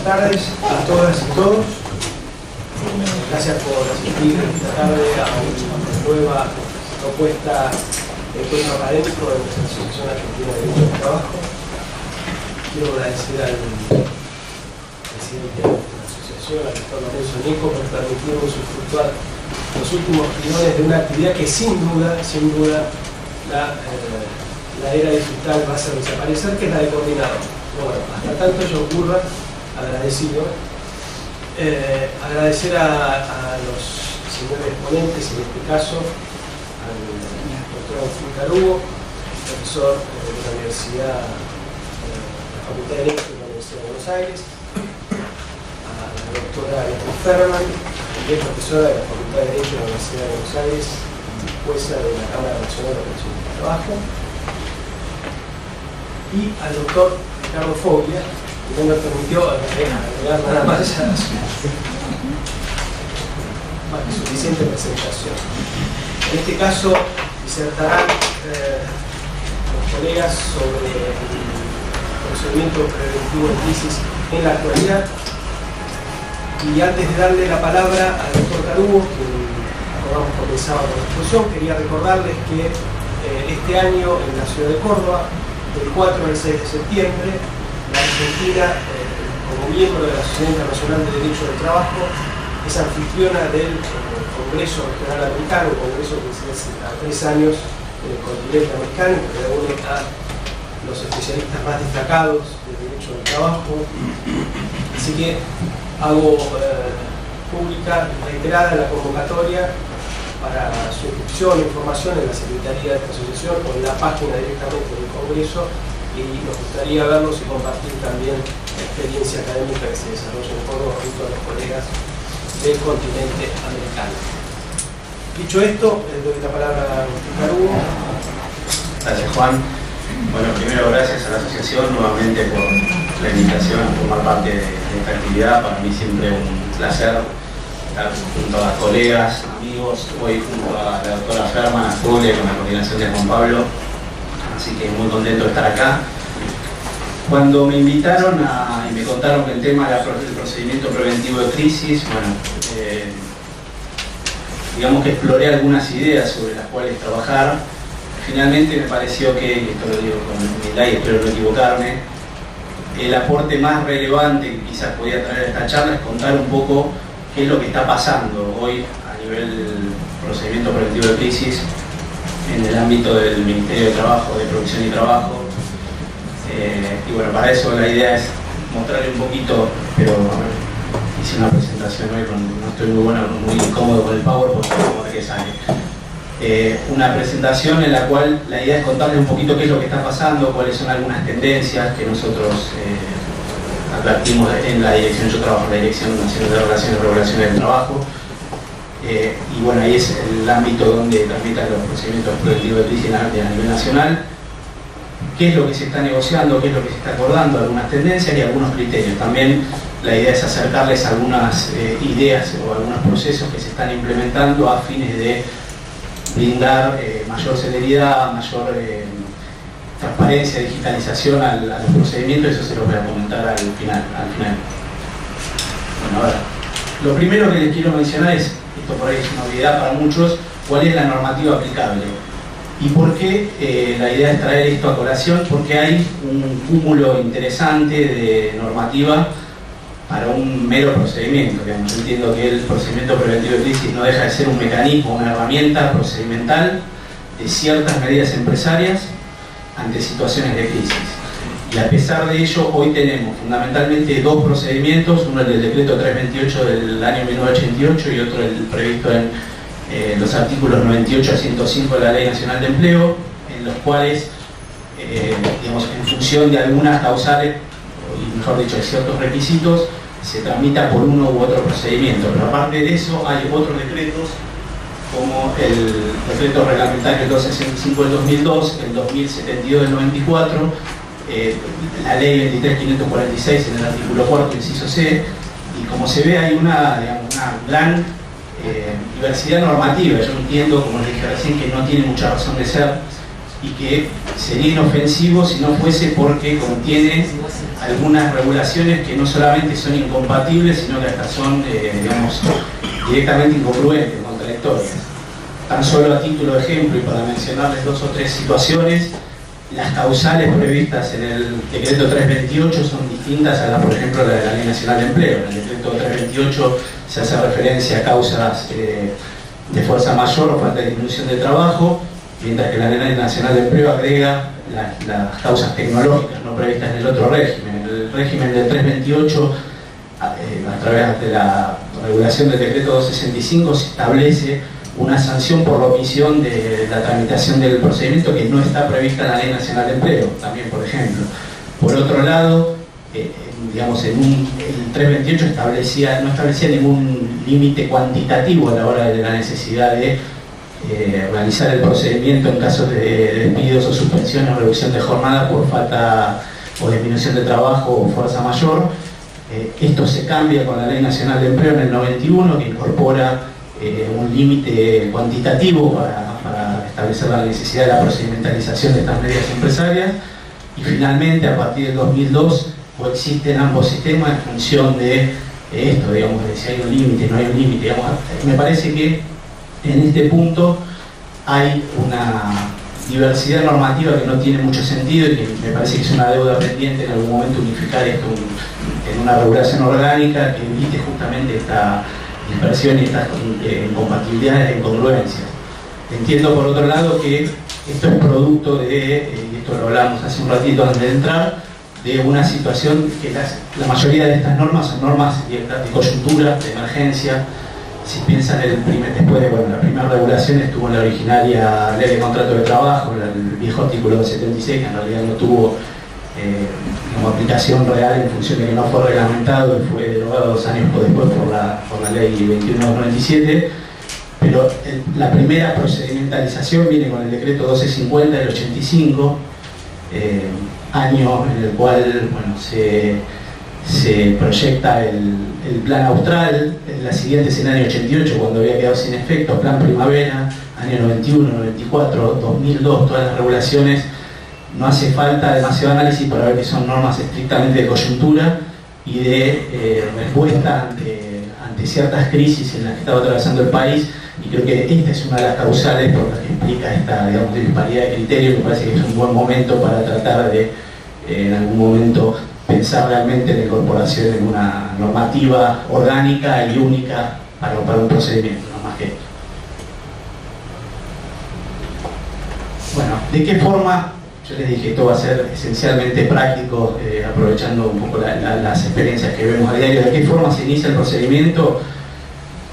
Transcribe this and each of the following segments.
tardes a todas y todos. Gracias por asistir esta tarde a una nueva propuesta de encuentro académico de nuestra Asociación Argentina de Derecho del Trabajo. Quiero agradecer al presidente de la asociación, al doctor Lorenzo Nico, por permitirnos usufructuar los últimos tirones de una actividad que sin duda la era digital va a hacer desaparecer, que es la de coordinador. Bueno, hasta tanto ello ocurra, agradecido. Agradecer a los señores ponentes, en este caso al doctor Agustín Carugo, profesor de la Universidad de la Facultad de Derecho de la Universidad de Buenos Aires, a la doctora Beatriz Ferman, que es profesora de la Facultad de Derecho de la Universidad de Buenos Aires y jueza de la Cámara Nacional de Relaciones del Trabajo, y al doctor Ricardo Foglia, que no me permitió agregar nada más a suficiente presentación. En este caso disertarán los colegas sobre el procedimiento preventivo de crisis en la actualidad. Y antes de darle la palabra al doctor Carugo, que acabamos comenzaba con la exposición, quería recordarles que este año en la ciudad de Córdoba, del 4 al 6 de septiembre, la Argentina, como miembro de la Sociedad Internacional de Derecho del Trabajo, es anfitriona del Congreso Regional Americano, un congreso que se hace cada 3 años en el continente americano, que reúne a los especialistas más destacados del derecho del trabajo. Así que hago pública y reiterada la convocatoria para su inscripción e información en la Secretaría de esta asociación o en la página directamente del Congreso, y nos gustaría verlos y compartir también la experiencia académica que se desarrolla en Córdoba junto a los colegas del continente americano. Dicho esto, le doy la palabra a Agustín Carugo. Gracias, Juan. Bueno, primero gracias a la asociación nuevamente por la invitación a formar parte de esta actividad. Para mí siempre un placer estar junto a colegas, amigos, hoy junto a la doctora Ferman, a Julia, con la coordinación de Juan Pablo, así que muy contento de estar acá. Cuando me invitaron y me contaron que el tema era el procedimiento preventivo de crisis, bueno, digamos que exploré algunas ideas sobre las cuales trabajar. Finalmente me pareció que, y esto lo digo con humildad y espero no equivocarme, el aporte más relevante que quizás podía traer a esta charla es contar un poco qué es lo que está pasando hoy a nivel procedimiento preventivo de crisis en el ámbito del Ministerio de Trabajo, de Producción y Trabajo. Y bueno, para eso la idea es mostrarle un poquito, pero hice una presentación hoy, no estoy muy cómodo con el PowerPoint, vamos a ver qué sale. Una presentación en la cual la idea es contarle un poquito qué es lo que está pasando, cuáles son algunas tendencias que nosotros advertimos en la dirección. Yo trabajo en la Dirección Nacional de Relaciones y Regulaciones del Trabajo, y bueno, ahí es el ámbito donde tramitan los procedimientos preventivos de crisis a nivel nacional. Qué es lo que se está negociando, qué es lo que se está acordando, algunas tendencias y algunos criterios. También la idea es acercarles algunas ideas o algunos procesos que se están implementando a fines de brindar mayor celeridad, mayor transparencia, digitalización a los procedimientos. Eso se lo voy a comentar al final. Bueno, ahora, lo primero que les quiero mencionar es, esto por ahí es una novedad para muchos, cuál es la normativa aplicable. ¿Y por qué la idea es traer esto a colación? Porque hay un cúmulo interesante de normativa para un mero procedimiento. Digamos, yo entiendo que el procedimiento preventivo de crisis no deja de ser un mecanismo, una herramienta procedimental de ciertas medidas empresarias ante situaciones de crisis. Y a pesar de ello, hoy tenemos fundamentalmente dos procedimientos, uno el del decreto 328 del año 1988 y otro el previsto en los artículos 98 a 105 de la Ley Nacional de Empleo, en los cuales, digamos, en función de algunas causales, y mejor dicho, de ciertos requisitos, se tramita por uno u otro procedimiento. Pero aparte de eso, hay otros decretos, como el decreto reglamentario 265 del 2002, el 2072 del 94, la ley 23546 en el artículo 4, inciso C, y como se ve hay una gran diversidad normativa. Yo entiendo, como les dije recién, que no tiene mucha razón de ser y que sería inofensivo si no fuese porque contiene algunas regulaciones que no solamente son incompatibles, sino que hasta son, digamos, directamente incongruentes, contradictorias. Tan solo a título de ejemplo, y para mencionarles 2 o 3 situaciones, las causales previstas en el decreto 328 son distintas a las, por ejemplo, la de la Ley Nacional de Empleo. En el decreto 328 se hace referencia a causas de fuerza mayor o falta de disminución de trabajo, mientras que la Ley Nacional de Empleo agrega las causas tecnológicas no previstas en el otro régimen. En el régimen del 328, a través de la regulación del decreto 265, se establece una sanción por la omisión de la tramitación del procedimiento que no está prevista en la Ley Nacional de Empleo, también, por ejemplo. Por otro lado, digamos, el 328 no establecía ningún límite cuantitativo a la hora de la necesidad de realizar el procedimiento en casos de despidos o suspensión o reducción de jornada por falta o disminución de trabajo o fuerza mayor. Esto se cambia con la Ley Nacional de Empleo en el 91, que incorpora un límite cuantitativo para establecer la necesidad de la procedimentalización de estas medidas empresarias, y finalmente a partir del 2002 coexisten ambos sistemas en función de esto, digamos, de si hay un límite, no hay un límite. Me parece que en este punto hay una diversidad normativa que no tiene mucho sentido y que me parece que es una deuda pendiente en algún momento unificar esto en una regulación orgánica que evite justamente esta dispersión y estas incompatibilidades e incongruencias. Entiendo por otro lado que esto es producto de, y esto lo hablamos hace un ratito antes de entrar, de una situación que la mayoría de estas normas son normas de coyuntura, de emergencia. Si piensan después de la primera regulación estuvo en la originaria Ley de Contrato de Trabajo, el viejo artículo 76, que en realidad no tuvo como aplicación real en función de que no fue reglamentado y fue derogado 2 años después por la Ley 2197, pero la primera procedimentalización viene con el decreto 1250 del 85, año en el cual se proyecta el plan austral. La siguiente es en el año 88, cuando había quedado sin efecto, plan primavera, año 91, 94, 2002, todas las regulaciones. No hace falta demasiado análisis para ver que son normas estrictamente de coyuntura y de respuesta ante ciertas crisis en las que estaba atravesando el país, y creo que esta es una de las causales por las que explica esta, digamos, disparidad de criterios. Me parece que es un buen momento para tratar de en algún momento pensar realmente en la incorporación de una normativa orgánica y única para un procedimiento, no más que esto. Bueno, ¿de qué forma? Yo les dije, esto va a ser esencialmente práctico, aprovechando un poco las experiencias que vemos a diario. ¿De qué forma se inicia el procedimiento?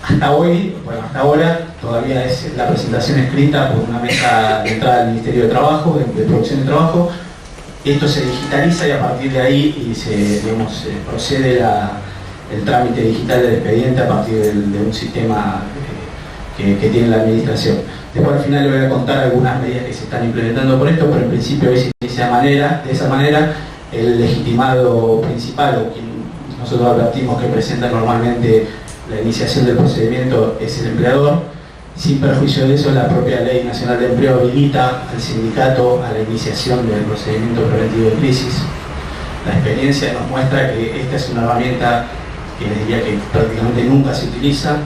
Hasta ahora, todavía es la presentación escrita por una mesa de entrada del Ministerio de Trabajo, de Producción de Trabajo. Esto se digitaliza y a partir de ahí se procede el trámite digital del expediente a partir de un sistema que tiene la administración. Después al final le voy a contar algunas medidas que se están implementando por esto, pero en principio hoy se inicia de esa manera. El legitimado principal, o quien nosotros advertimos que presenta normalmente la iniciación del procedimiento, es el empleador. Sin perjuicio de eso, la propia Ley Nacional de Empleo habilita al sindicato a la iniciación del procedimiento preventivo de crisis. La experiencia nos muestra que esta es una herramienta que les diría que prácticamente nunca se utiliza.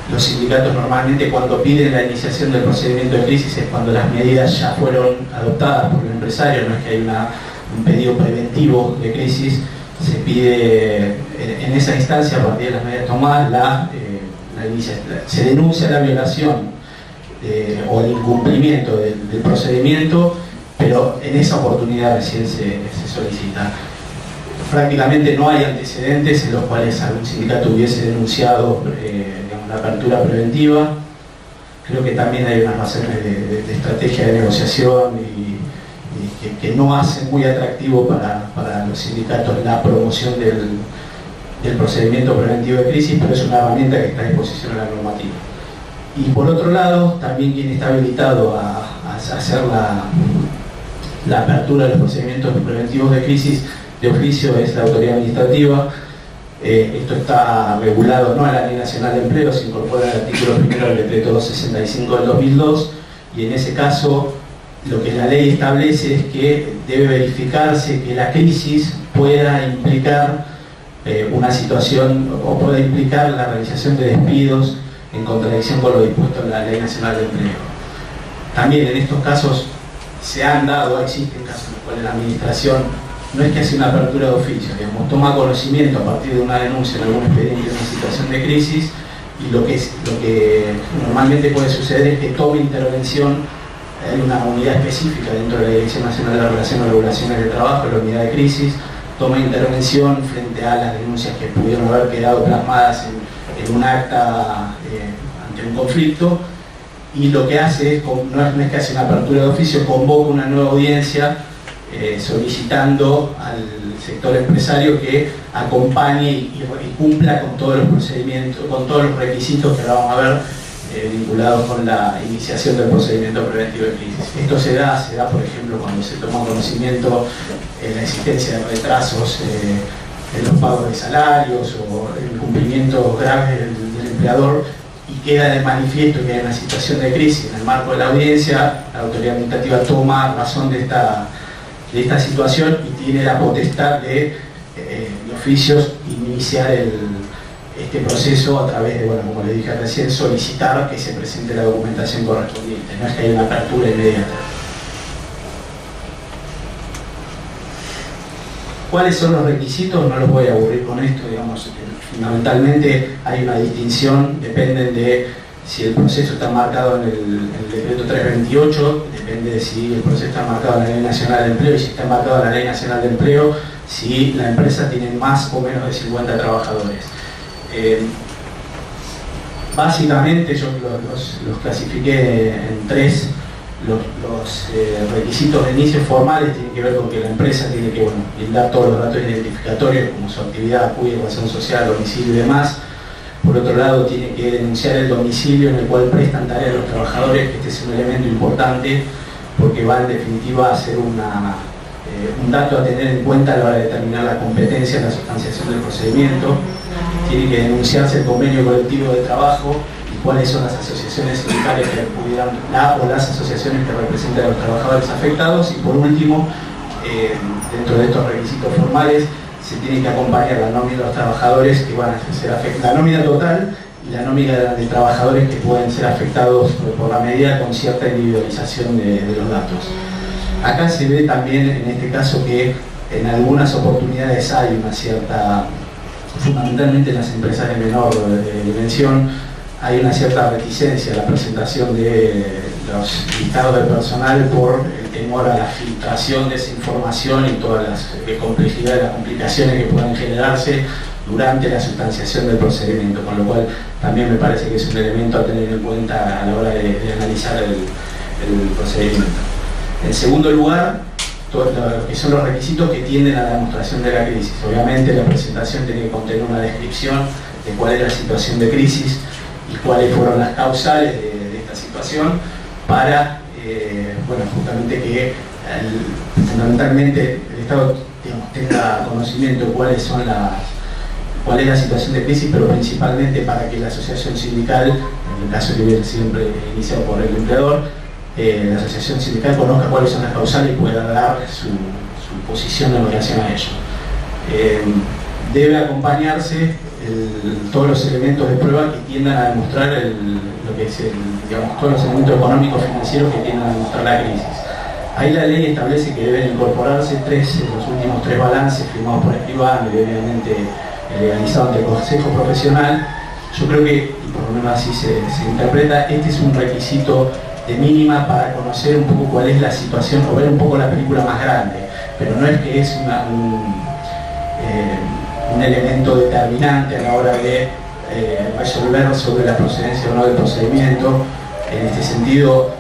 Los sindicatos normalmente, cuando piden la iniciación del procedimiento de crisis, es cuando las medidas ya fueron adoptadas por el empresario. No es que hay un pedido preventivo de crisis, se pide en esa instancia, a partir de las medidas tomadas, se denuncia la violación o el incumplimiento del procedimiento, pero en esa oportunidad recién se solicita. Prácticamente no hay antecedentes en los cuales algún sindicato hubiese denunciado la apertura preventiva. Creo que también hay unas razones de estrategia de negociación y que no hacen muy atractivo para los sindicatos la promoción del procedimiento preventivo de crisis, pero es una herramienta que está a disposición de la normativa. Y por otro lado, también quien está habilitado a hacer la apertura de los procedimientos preventivos de crisis de oficio es la autoridad administrativa. Esto está regulado no en la Ley Nacional de Empleo, se incorpora el artículo 1 del decreto 265 del 2002, y en ese caso lo que la ley establece es que debe verificarse que la crisis pueda implicar una situación o pueda implicar la realización de despidos en contradicción con lo dispuesto en la Ley Nacional de Empleo. También en estos casos se han dado, existen casos en los cuales la administración no es que hace una apertura de oficio, digamos, toma conocimiento a partir de una denuncia en algún expediente de una situación de crisis, y lo que normalmente puede suceder es que tome intervención en una unidad específica dentro de la Dirección Nacional de Relación y Regulaciones de Trabajo, la unidad de crisis, toma intervención frente a las denuncias que pudieron haber quedado plasmadas en un acta ante un conflicto, y lo que hace es, no es que hace una apertura de oficio, convoca una nueva audiencia solicitando al sector empresario que acompañe y cumpla con todos los procedimientos, con todos los requisitos que ahora vamos a ver vinculados con la iniciación del procedimiento preventivo de crisis. Esto se da, por ejemplo, cuando se toma conocimiento de la existencia de retrasos en los pagos de salarios o incumplimientos graves del empleador, y queda de manifiesto que hay una situación de crisis. En el marco de la audiencia, la autoridad administrativa toma razón de esta situación y tiene la potestad de oficios iniciar este proceso a través de, bueno, como les dije recién, solicitar que se presente la documentación correspondiente. No es que haya una apertura inmediata. ¿Cuáles son los requisitos? No los voy a aburrir con esto, digamos. Fundamentalmente hay una distinción, dependen de si el proceso está marcado en el decreto 328, depende de si el proceso está marcado en la Ley Nacional de Empleo, y si está marcado en la Ley Nacional de Empleo, si la empresa tiene más o menos de 50 trabajadores. Básicamente yo los clasifiqué en tres. Los requisitos de inicio formales tienen que ver con que la empresa tiene que, bueno, brindar todos los datos identificatorios como su actividad, cuidado, razón social, domicilio y demás. Por otro lado, tiene que denunciar el domicilio en el cual prestan tareas los trabajadores, que este es un elemento importante porque va en definitiva a ser un dato a tener en cuenta a la hora de determinar la competencia en la sustanciación del procedimiento. Tiene que denunciarse el convenio colectivo de trabajo y cuáles son las asociaciones sindicales que pudieran, o las asociaciones que representan a los trabajadores afectados. Y por último, dentro de estos requisitos formales, se tiene que acompañar la nómina de los trabajadores que van a ser afectados, la nómina total y la nómina de trabajadores que pueden ser afectados por la medida con cierta individualización de los datos. Acá se ve también en este caso que en algunas oportunidades hay una cierta, fundamentalmente en las empresas de menor dimensión, hay una cierta reticencia a la presentación de los listados del personal por el temor a la filtración de esa información y todas las complejidades, las complicaciones que puedan generarse durante la sustanciación del procedimiento, con lo cual también me parece que es un elemento a tener en cuenta a la hora de analizar el procedimiento. En segundo lugar, todo lo que son los requisitos que tienden a la demostración de la crisis. Obviamente la presentación tiene que contener una descripción de cuál es la situación de crisis y cuáles fueron las causales de esta situación para, bueno, justamente que fundamentalmente el Estado, digamos, tenga conocimiento de cuál es la situación de crisis, pero principalmente para que la asociación sindical, en el caso que viene siempre iniciado por el empleador, la asociación sindical conozca cuáles son las causales y pueda dar su posición en relación a ello. Debe acompañarse todos los elementos de prueba que tiendan a demostrar lo que es digamos, todos los elementos económicos financieros que tiendan a demostrar la crisis. Ahí la ley establece que deben incorporarse los últimos tres balances firmados por escribano y obviamente legalizado ante el Consejo Profesional. Yo creo que, y por lo menos así se interpreta, este es un requisito de mínima para conocer un poco cuál es la situación o ver un poco la película más grande, pero no es que es un elemento determinante a la hora de resolver sobre la procedencia o no del procedimiento. En este sentido,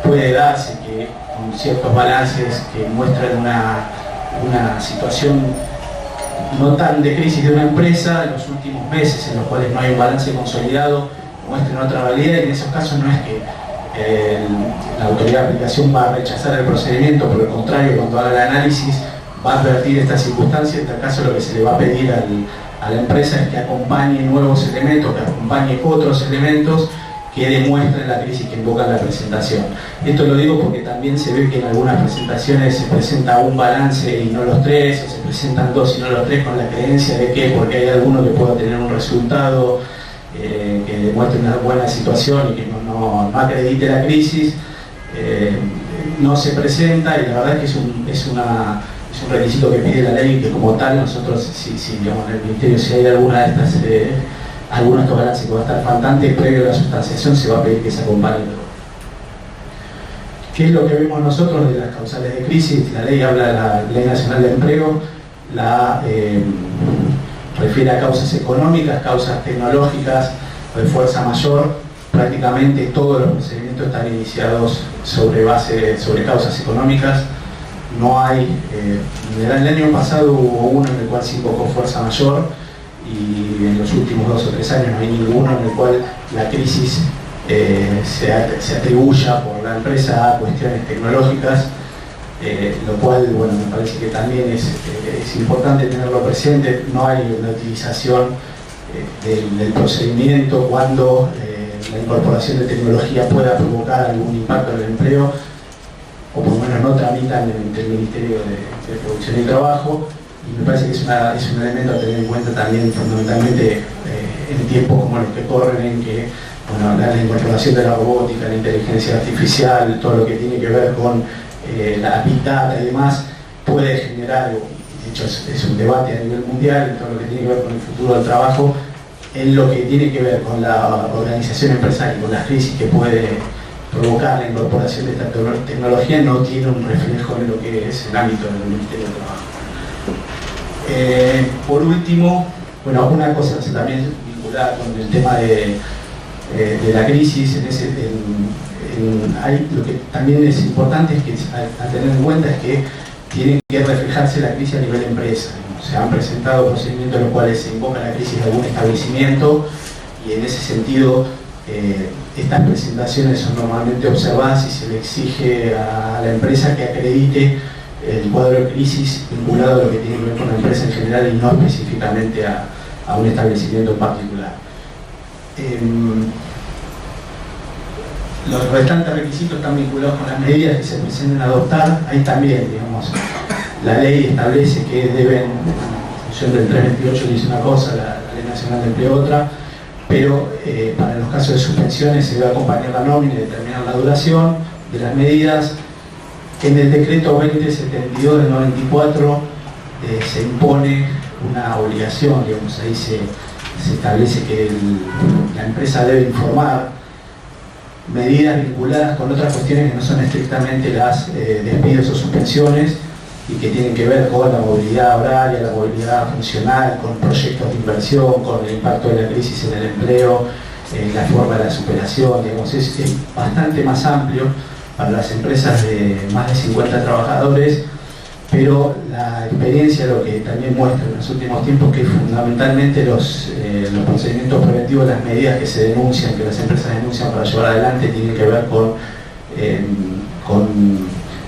puede darse que con ciertos balances que muestran una situación no tan de crisis de una empresa en los últimos meses, en los cuales no hay un balance consolidado, muestren otra realidad, y en esos casos no es que la autoridad de aplicación va a rechazar el procedimiento, por el contrario, cuando haga el análisis va a advertir esta circunstancia. En tal caso lo que se le va a pedir a la empresa es que acompañe nuevos elementos, que acompañe otros elementos que demuestren la crisis que invoca la presentación. Esto lo digo porque también se ve que en algunas presentaciones se presenta un balance y no los tres, o se presentan dos y no los tres, con la creencia de que porque hay alguno que pueda tener un resultado que demuestre una buena situación y que no acredite la crisis, no se presenta, y la verdad es que es un requisito que pide la ley, que como tal nosotros, si digamos, en el Ministerio, si hay alguna de estas alguno de estos balances que va a estar faltante previo a la sustanciación, se va a pedir que se acompañe. ¿Qué es lo que vemos nosotros de las causales de crisis? La ley habla de la Ley Nacional de Empleo, refiere a causas económicas, causas tecnológicas o de fuerza mayor. Prácticamente todos los procedimientos están iniciados sobre causas económicas. No hay, el año pasado hubo uno en el cual se invocó fuerza mayor, y en los últimos 2 o 3 años no hay ninguno en el cual la crisis se atribuya por la empresa a cuestiones tecnológicas, lo cual, bueno, me parece que también es importante tenerlo presente. No hay una utilización del procedimiento cuando la incorporación de tecnología pueda provocar algún impacto en el empleo, o por lo menos no tramitan ante el Ministerio de Producción y Trabajo. Y me parece que es un elemento a tener en cuenta también, fundamentalmente en tiempos como los que corren, en que, bueno, la incorporación de la robótica, la inteligencia artificial, todo lo que tiene que ver con la Big Data y demás, puede generar, de hecho es un debate a nivel mundial, en todo lo que tiene que ver con el futuro del trabajo, en lo que tiene que ver con la organización empresarial, con las crisis que puede provocar la incorporación de esta tecnología, no tiene un reflejo en lo que es el ámbito del Ministerio de Trabajo. Por último, bueno, una cosa también vinculada con el tema de la crisis, lo que también es importante es que a tener en cuenta es que tiene que reflejarse la crisis a nivel empresa. Se han presentado procedimientos en los cuales se invoca la crisis de algún establecimiento, y en ese sentido estas presentaciones son normalmente observadas y se le exige a la empresa que acredite el cuadro de crisis vinculado a lo que tiene que ver con la empresa en general y no específicamente a un establecimiento en particular. Los restantes requisitos están vinculados con las medidas que se pretenden adoptar. Ahí también, digamos, la ley establece que deben, en función del 328 dice una cosa, la Ley Nacional de Empleo otra, pero para los casos de suspensiones se debe acompañar la nómina y determinar la duración de las medidas. En el decreto 2072 del 94 se impone una obligación, digamos, ahí se establece que la empresa debe informar medidas vinculadas con otras cuestiones que no son estrictamente las despidos o suspensiones, y que tienen que ver con la movilidad horaria, la movilidad funcional, con proyectos de inversión, con el impacto de la crisis en el empleo, la forma de la superación, digamos, es bastante más amplio para las empresas de más de 50 trabajadores, pero la experiencia lo que también muestra en los últimos tiempos que fundamentalmente los procedimientos preventivos, las medidas que se denuncian, que las empresas denuncian para llevar adelante, tienen que ver con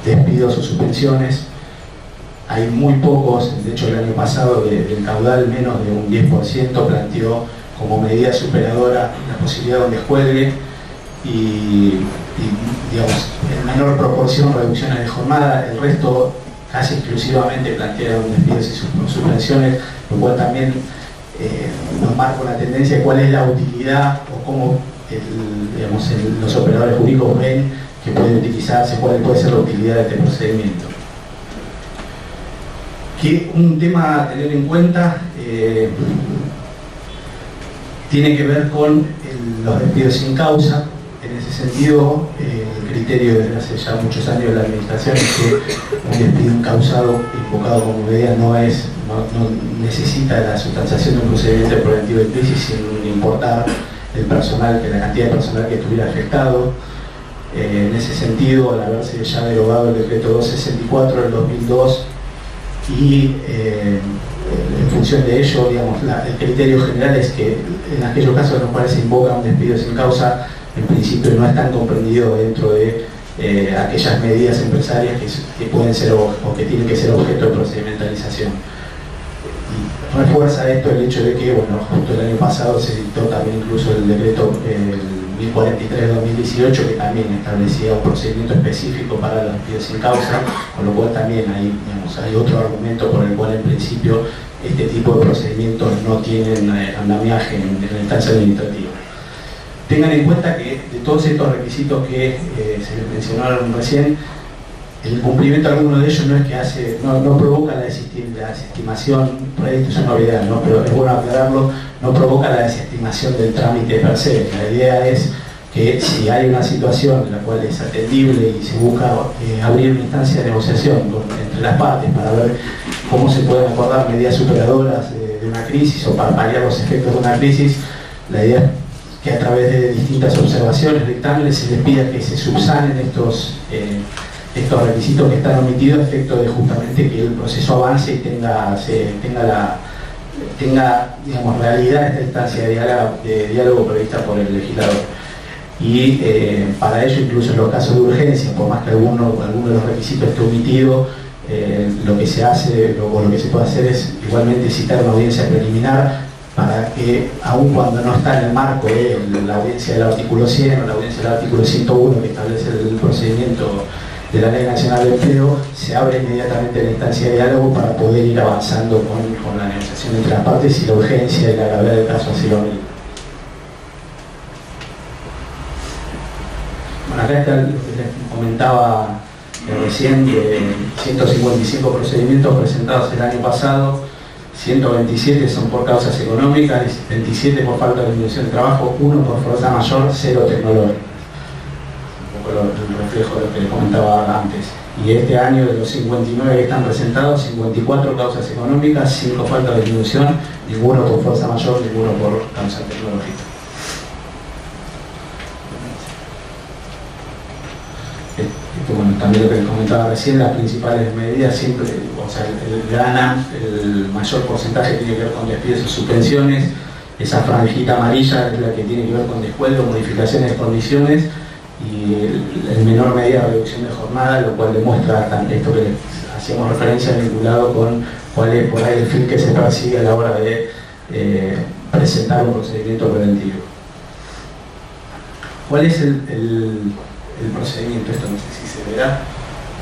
despidos o suspensiones. Hay muy pocos, de hecho el año pasado del caudal menos de un 10% planteó como medida superadora la posibilidad de un descuelgue, y digamos, en menor proporción reducciones de jornada. El resto casi exclusivamente plantearon despidos y suspensiones, lo cual también nos marca una tendencia de cuál es la utilidad o cómo los operadores jurídicos ven que puede utilizarse, cuál puede ser la utilidad de este procedimiento. Que un tema a tener en cuenta tiene que ver con los despidos sin causa. En ese sentido, el criterio desde hace ya muchos años de la administración es que un despido incausado, invocado como medida, no necesita la sustanciación de un procedimiento preventivo de crisis sin importar el personal, la cantidad de personal que estuviera afectado. En ese sentido, al haberse ya derogado el decreto 264 del 2002, y en función de ello, digamos, el criterio general es que en aquellos casos en los cuales se invoca un despido sin causa, en principio no están comprendidos dentro de aquellas medidas empresarias que pueden ser o que tienen que ser objeto de procedimentalización. Y refuerza esto el hecho de que, bueno, justo el año pasado se dictó también incluso el decreto 1043-2018, que también establecía un procedimiento específico para los despidos sin causa, con lo cual también hay otro argumento por el cual en principio este tipo de procedimientos no tienen andamiaje en la instancia administrativa. Tengan en cuenta que de todos estos requisitos que se les mencionaron recién, el cumplimiento de alguno de ellos no es que no provoca la desestimación, por ahí esto es una novedad, ¿no? Pero es bueno aclararlo, no provoca la desestimación del trámite per se. La idea es que si hay una situación en la cual es atendible y se busca abrir una instancia de negociación entre las partes para ver cómo se pueden acordar medidas superadoras de una crisis o para paliar los efectos de una crisis, la idea es que a través de distintas observaciones, dictámenes, se les pida que se subsanen estos requisitos que están omitidos a efecto de justamente que el proceso avance y tenga digamos, realidad esta instancia de diálogo prevista por el legislador. Y para ello, incluso en los casos de urgencia, por más que alguno de los requisitos esté omitido, lo que se hace o lo que se puede hacer es igualmente citar una audiencia preliminar para que, aun cuando no está en el marco de la audiencia del artículo 100 o la audiencia del artículo 101 que establece el procedimiento de la Ley Nacional de Empleo, se abre inmediatamente la instancia de diálogo para poder ir avanzando con la negociación entre las partes y la urgencia y la gravedad del caso así lo amerita. Bueno, acá está lo que les comentaba recién, de 155 procedimientos presentados el año pasado, 127 son por causas económicas, 27 por falta de disminución de trabajo, 1 por fuerza mayor, 0 tecnológica. El reflejo de lo que les comentaba antes. Y este año, de los 59 que están presentados, 54 causas económicas, 5 faltas de disminución, ninguno por fuerza mayor, ninguno por causa tecnológica. Bueno, también lo que les comentaba recién, las principales medidas siempre, o sea, el mayor porcentaje tiene que ver con despidos o suspensiones. Esa franjita amarilla es la que tiene que ver con descuento, modificaciones de condiciones, y en menor medida reducción de jornada, lo cual demuestra esto que hacíamos referencia vinculado con cuál es por ahí el fin que se persigue a la hora de presentar un procedimiento preventivo. ¿Cuál es el procedimiento? Esto no sé si se verá,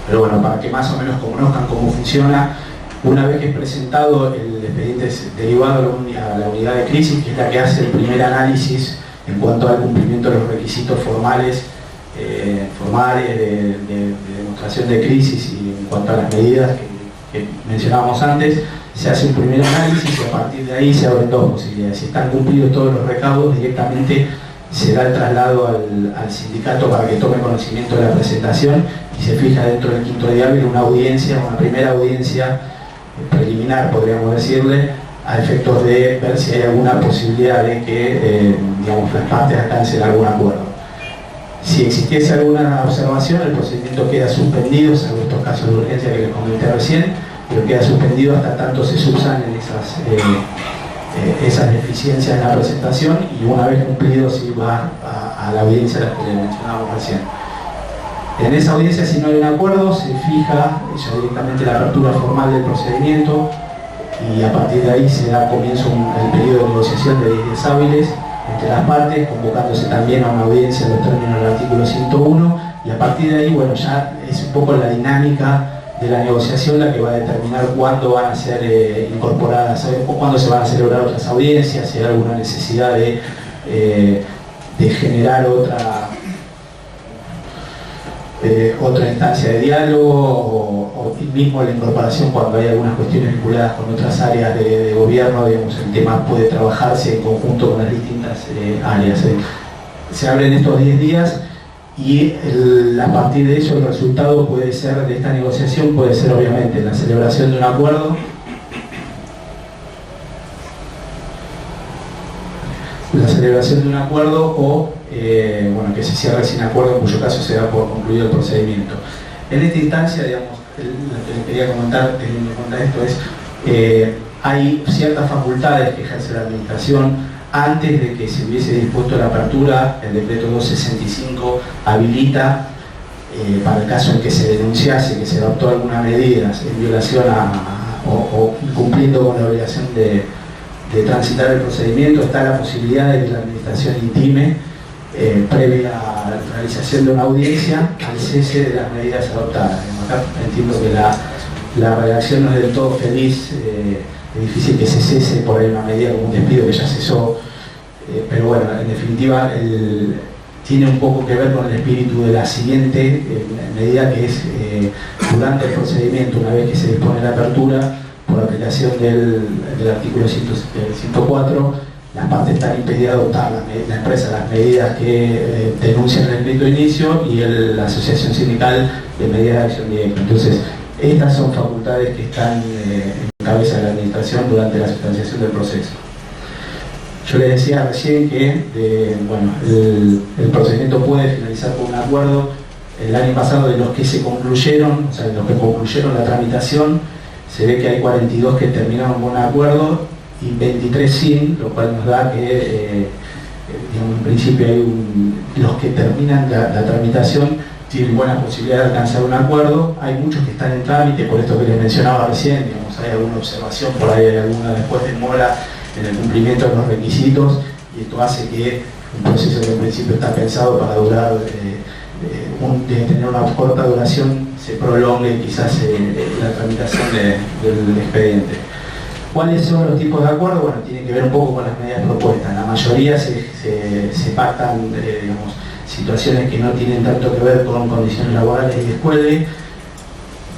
pero bueno, para que más o menos conozcan cómo funciona, una vez que es presentado el expediente derivado a la unidad de crisis, que es la que hace el primer análisis en cuanto al cumplimiento de los requisitos formales de demostración de crisis y en cuanto a las medidas que mencionábamos antes, se hace un primer análisis y a partir de ahí se abren dos posibilidades. Si están cumplidos todos los recaudos, directamente se da el traslado al sindicato para que tome conocimiento de la presentación y se fija dentro del quinto día hábil una primera audiencia preliminar, podríamos decirle, a efectos de ver si hay alguna posibilidad de que digamos, las partes alcancen algún acuerdo. Si existiese alguna observación, el procedimiento queda suspendido, salvo estos casos de urgencia que les comenté recién, pero queda suspendido hasta tanto se subsanen esas deficiencias en la presentación, y una vez cumplido sí va a la audiencia a la que le mencionábamos recién. En esa audiencia, si no hay un acuerdo, se fija ya directamente la apertura formal del procedimiento y a partir de ahí se da comienzo el periodo de negociación de 10 días hábiles entre las partes, convocándose también a una audiencia en los términos del artículo 101, y a partir de ahí, bueno, ya es un poco la dinámica de la negociación la que va a determinar cuándo van a ser incorporadas, o cuándo se van a celebrar otras audiencias, si hay alguna necesidad de generar otra instancia de diálogo o mismo la incorporación cuando hay algunas cuestiones vinculadas con otras áreas de gobierno, digamos, el tema puede trabajarse en conjunto con las distintas áreas. Se abren estos 10 días y a partir de ello el resultado puede ser de esta negociación, puede ser obviamente la celebración de un acuerdo, o bueno, que se cierre sin acuerdo, en cuyo caso se da por concluido el procedimiento. En esta instancia, digamos, lo que les quería comentar teniendo en cuenta esto es hay ciertas facultades que ejerce la administración. Antes de que se hubiese dispuesto la apertura, el decreto 265 habilita para el caso en que se denunciase que se adoptó alguna medida en violación o incumpliendo con la obligación de transitar el procedimiento, está la posibilidad de que la administración intime previa a la realización de una audiencia al cese de las medidas adoptadas. Acá entiendo que la redacción no es del todo feliz, es difícil que se cese por ahí una medida como un despido que ya cesó, pero bueno, en definitiva tiene un poco que ver con el espíritu de la siguiente medida, que es durante el procedimiento, una vez que se dispone la apertura, por aplicación del artículo 104, las partes están impedidas de adoptar, la empresa, las medidas que denuncian el delito de inicio y la asociación sindical de medidas de acción directa. Entonces, estas son facultades que están en cabeza de la administración durante la sustanciación del proceso. Yo les decía recién que el procedimiento puede finalizar con un acuerdo. El año pasado, de los que se concluyeron, o sea, de los que concluyeron la tramitación, se ve que hay 42 que terminaron con un acuerdo y 23 sin, lo cual nos da que en principio los que terminan la tramitación tienen buenas posibilidades de alcanzar un acuerdo. Hay muchos que están en trámite, por esto que les mencionaba recién, hay alguna observación, por ahí hay alguna después de mora en el cumplimiento de los requisitos, y esto hace que un proceso que en principio está pensado para durar, de tener una corta duración, se prolongue quizás la tramitación del expediente. ¿Cuáles son los tipos de acuerdos? Bueno, tienen que ver un poco con las medidas propuestas. La mayoría se pactan, situaciones que no tienen tanto que ver con condiciones laborales y descuelgue.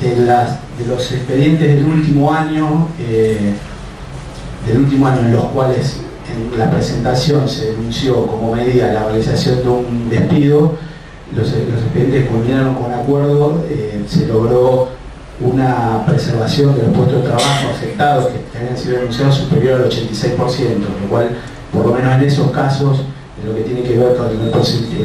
De los expedientes del último año en los cuales en la presentación se denunció como medida la realización de un despido, los expedientes culminaron con acuerdo, se logró una preservación de los puestos de trabajo afectados que habían sido denunciados superior al 86%, lo cual, por lo menos en esos casos, en lo que tiene que ver con el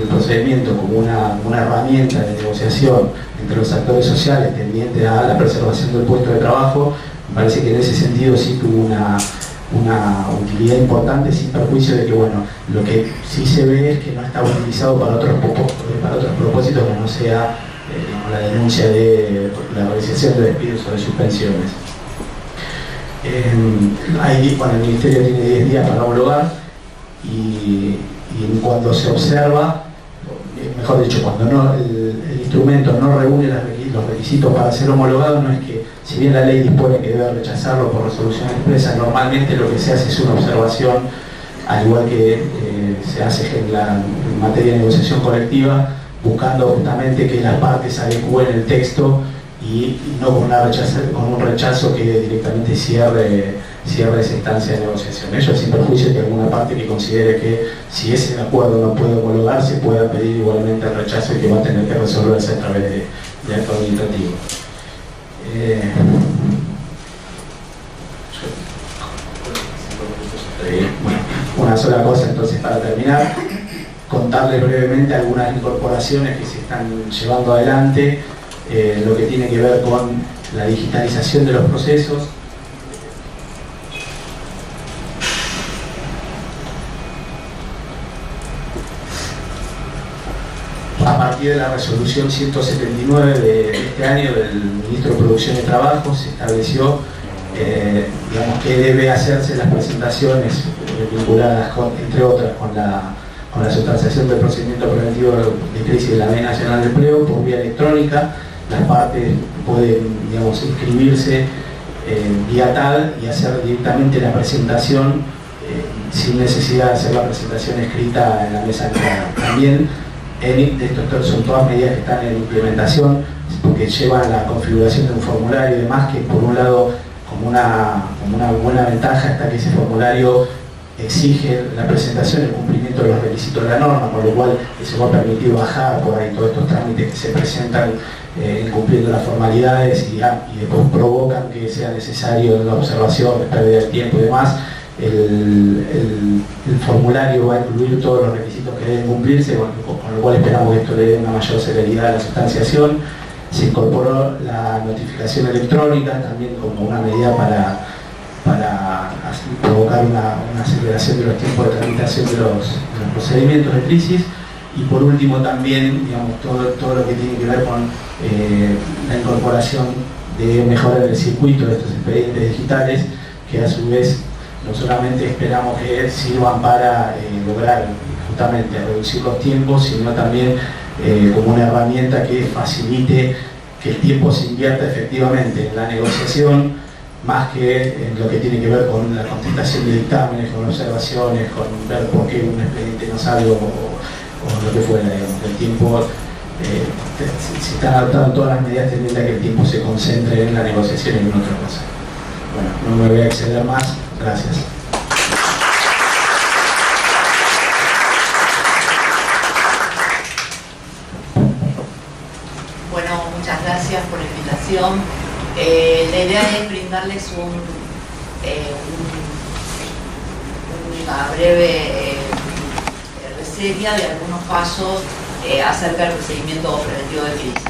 procedimiento como una herramienta de negociación entre los actores sociales tendiente a la preservación del puesto de trabajo, me parece que en ese sentido sí tuvo una utilidad importante, sin perjuicio de que, bueno, lo que sí se ve es que no está utilizado para otros propósitos que no sea la denuncia de la realización de despidos o de suspensiones. El Ministerio tiene 10 días para homologar y cuando se observa, mejor dicho, cuando el instrumento no reúne los requisitos para ser homologado, no es que, si bien la ley dispone que debe rechazarlo por resolución expresa, normalmente lo que se hace es una observación, al igual que se hace en materia de negociación colectiva, buscando justamente que las partes adecúen el texto y no con un rechazo que directamente cierre esa instancia de negociación. Ello sin perjuicio que alguna parte que considere que si ese acuerdo no puede homologarse, pueda pedir igualmente el rechazo y que va a tener que resolverse a través de acto administrativo. Una sola cosa entonces para terminar, contarles brevemente algunas incorporaciones que se están llevando adelante, lo que tiene que ver con la digitalización de los procesos. A partir de la resolución 179 de este año del Ministro de Producción y Trabajo se estableció que debe hacerse las presentaciones vinculadas entre otras con la sustanciación del procedimiento preventivo de crisis de la Ley Nacional de Empleo por vía electrónica. Las partes pueden, inscribirse vía tal y hacer directamente la presentación sin necesidad de hacer la presentación escrita en la mesa entrada. También estos son todas medidas que están en implementación, porque llevan la configuración de un formulario y demás, que por un lado, como una buena ventaja, está que ese formulario exige la presentación, el cumplimiento de los requisitos de la norma, con lo cual eso va a permitir bajar por ahí todos estos trámites que se presentan incumpliendo las formalidades y después provocan que sea necesario una observación, pérdida de tiempo y demás. El formulario va a incluir todos los requisitos que deben cumplirse, con lo cual esperamos que esto le dé una mayor celeridad a la sustanciación. Se incorporó la notificación electrónica también como una medida para provocar una aceleración de los tiempos de tramitación de los procedimientos de crisis. Y por último también, todo lo que tiene que ver con la incorporación de mejorar el circuito de estos expedientes digitales, que a su vez no solamente esperamos que sirvan para lograr justamente a reducir los tiempos, sino también como una herramienta que facilite que el tiempo se invierta efectivamente en la negociación, más que en lo que tiene que ver con la contestación de dictámenes, con observaciones, con ver por qué un expediente no sale o lo que fuera, digamos. El tiempo, si están adoptando todas las medidas tendientes a que el tiempo se concentre en la negociación y en otra cosa. Bueno, no me voy a exceder más. Gracias. Bueno, muchas gracias por la invitación. La idea es brindarles una breve reseña de algunos pasos acerca del procedimiento preventivo de crisis.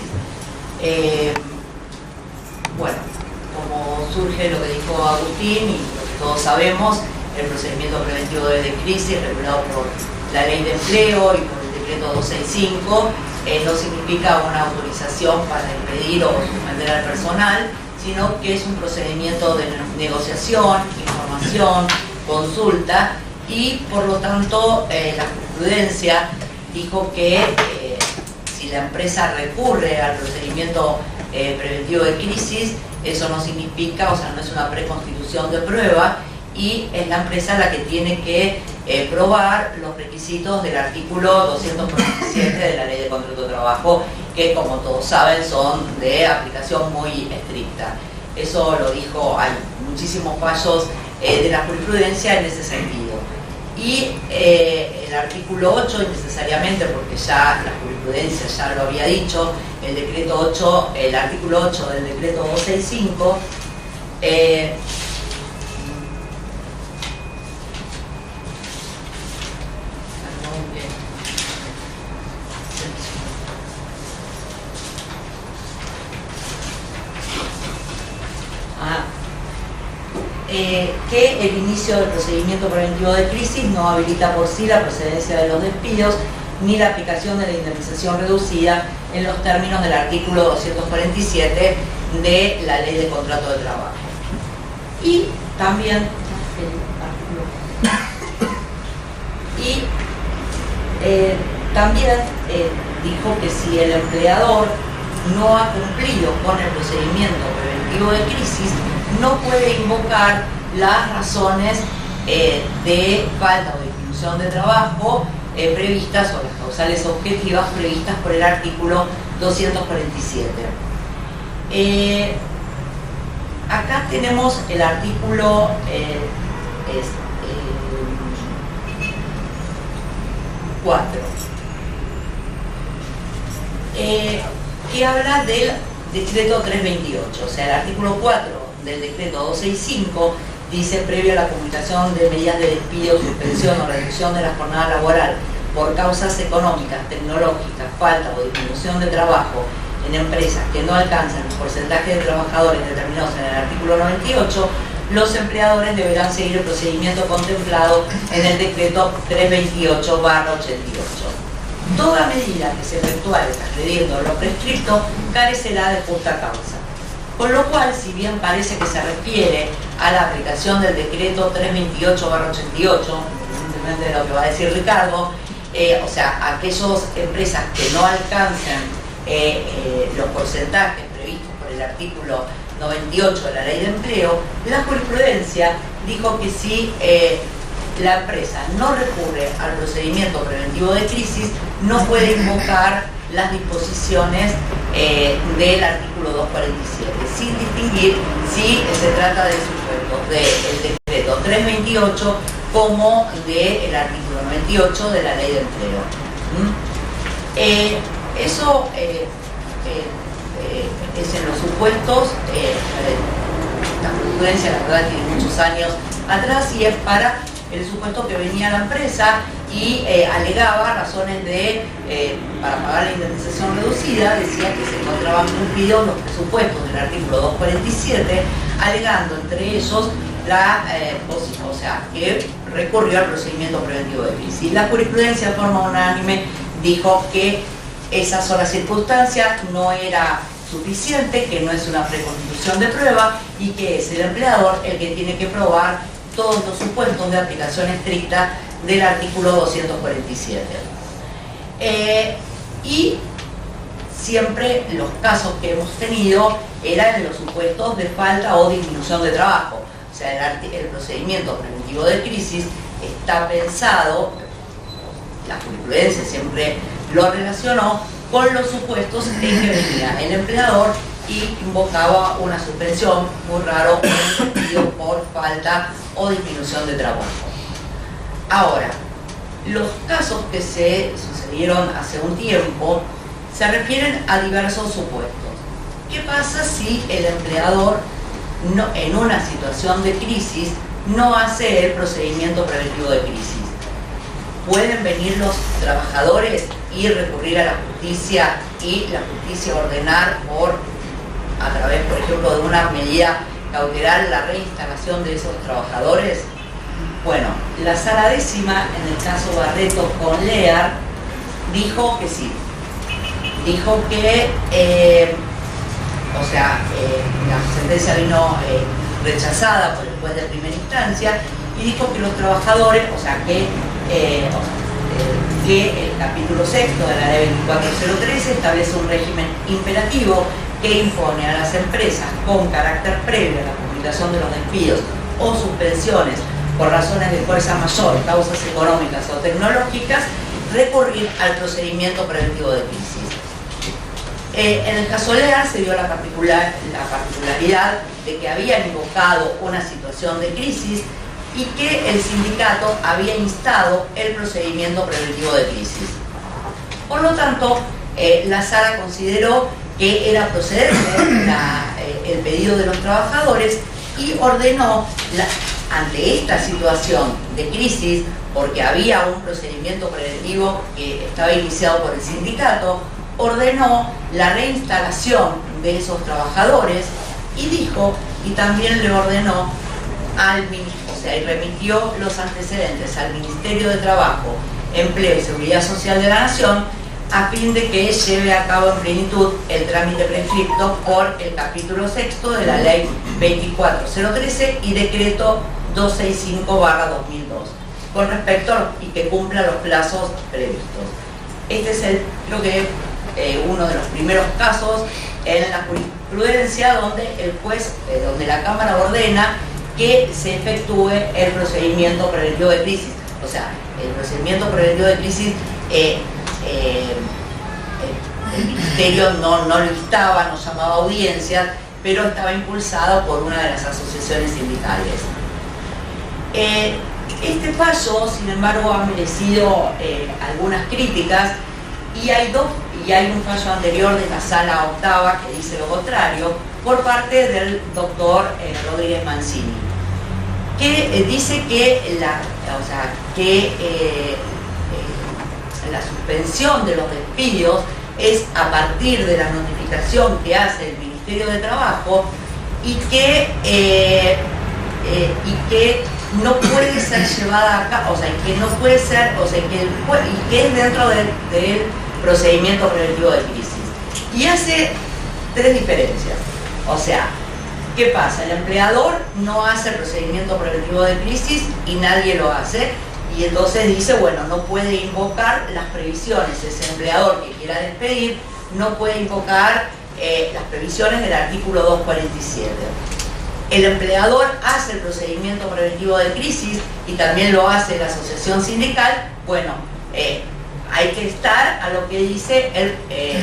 Bueno, como surge lo que dijo Agustín y lo que todos sabemos, el procedimiento preventivo de crisis regulado por la Ley de Empleo y por el Decreto 265 no significa una autorización para despedir o suspender al personal, sino que es un procedimiento de negociación, información, consulta, y por lo tanto la jurisprudencia dijo que si la empresa recurre al procedimiento preventivo de crisis, eso no significa, o sea, no es una preconstitución de prueba, y es la empresa la que tiene que probar los requisitos del artículo 247 de la Ley de Contrato de Trabajo, que como todos saben son de aplicación muy estricta. Eso lo dijo, hay muchísimos fallos de la jurisprudencia en ese sentido. Y el artículo 8, innecesariamente, porque ya la jurisprudencia ya lo había dicho, el artículo 8 del decreto 265, que el inicio del procedimiento preventivo de crisis no habilita por sí la procedencia de los despidos ni la aplicación de la indemnización reducida en los términos del artículo 247 de la Ley de Contrato de Trabajo. Y también dijo que si el empleador no ha cumplido con el procedimiento preventivo de crisis, no puede invocar las razones de falta o disminución de trabajo previstas, o las causales objetivas previstas por el artículo 247. Acá tenemos el artículo 4, que habla del decreto 328, o sea, el artículo 4 del decreto 265 dice: previo a la comunicación de medidas de despido, suspensión o reducción de la jornada laboral por causas económicas, tecnológicas, falta o disminución de trabajo en empresas que no alcanzan el porcentaje de trabajadores determinados en el artículo 98, los empleadores deberán seguir el procedimiento contemplado en el decreto 328/88. Toda medida que se efectuare transgrediendo lo prescripto carecerá de justa causa. Con lo cual, si bien parece que se refiere a la aplicación del decreto 328/88, independientemente de lo que va a decir Ricardo, o sea, aquellas empresas que no alcancen los porcentajes previstos por el artículo 98 de la Ley de Empleo, la jurisprudencia dijo que si la empresa no recurre al procedimiento preventivo de crisis, no puede invocar las disposiciones del artículo 247, sin distinguir si se trata de supuestos del decreto 328 como del artículo 98 de la Ley de Empleo. Eso es en los supuestos. La jurisprudencia, la verdad, tiene muchos años atrás, y es para el supuesto que venía la empresa y alegaba razones para pagar la indemnización reducida, decía que se encontraban cumplidos los presupuestos del artículo 247, alegando entre ellos o sea, que recurrió al procedimiento preventivo de crisis. La jurisprudencia, de forma unánime, dijo que esas son las circunstancias, no era suficiente, que no es una preconstitución de prueba y que es el empleador el que tiene que probar todos los supuestos de aplicación estricta del artículo 247. Y siempre los casos que hemos tenido eran en los supuestos de falta o disminución de trabajo. O sea, el procedimiento preventivo de crisis está pensado, la jurisprudencia siempre lo relacionó con los supuestos en que venía el empleador y invocaba una suspensión, muy raro, un despido por falta o disminución de trabajo. Ahora, los casos que se sucedieron hace un tiempo se refieren a diversos supuestos. ¿Qué pasa si el empleador en una situación de crisis no hace el procedimiento preventivo de crisis? ¿Pueden venir los trabajadores y recurrir a la justicia y la justicia ordenar a través, por ejemplo, de una medida cautelar la reinstalación de esos trabajadores? Bueno, la Sala Décima, en el caso Barreto con Lear, dijo que sí. Dijo que, la sentencia vino rechazada por el juez de primera instancia y dijo que los trabajadores, que el capítulo 6 de la ley 24013 establece un régimen imperativo que impone a las empresas con carácter previo a la publicación de los despidos o suspensiones por razones de fuerza mayor, causas económicas o tecnológicas, recurrir al procedimiento preventivo de crisis. En el caso Lear se dio la particularidad de que habían invocado una situación de crisis y que el sindicato había instado el procedimiento preventivo de crisis. Por lo tanto, la Sala consideró que era procedente el pedido de los trabajadores y ordenó, ante esta situación de crisis, porque había un procedimiento preventivo que estaba iniciado por el sindicato, ordenó la reinstalación de esos trabajadores y también le ordenó y remitió los antecedentes al Ministerio de Trabajo, Empleo y Seguridad Social de la Nación a fin de que lleve a cabo en plenitud el trámite prescripto por el capítulo 6 de la Ley 24013 y Decreto 265/2002 con respecto y que cumpla los plazos previstos. Este es creo que uno de los primeros casos en la jurisprudencia donde la Cámara ordena que se efectúe el procedimiento preventivo de crisis. O sea, el procedimiento preventivo de crisis el Ministerio no lo instaba, no llamaba audiencias, pero estaba impulsado por una de las asociaciones sindicales. Este fallo, sin embargo, ha merecido algunas críticas y hay un fallo anterior de la Sala Octava que dice lo contrario, por parte del doctor Rodríguez Mancini, que dice que la suspensión de los despidos es a partir de la notificación que hace el Ministerio de Trabajo y que no puede ser llevada a cabo, y que es dentro del procedimiento preventivo de crisis. Y hace tres diferencias. O sea, ¿qué pasa? El empleador no hace el procedimiento preventivo de crisis y nadie lo hace. Y entonces dice, bueno, no puede invocar las previsiones, ese empleador que quiera despedir no puede invocar las previsiones del artículo 247. El empleador hace el procedimiento preventivo de crisis y también lo hace la asociación sindical. Bueno, hay que estar a lo que dice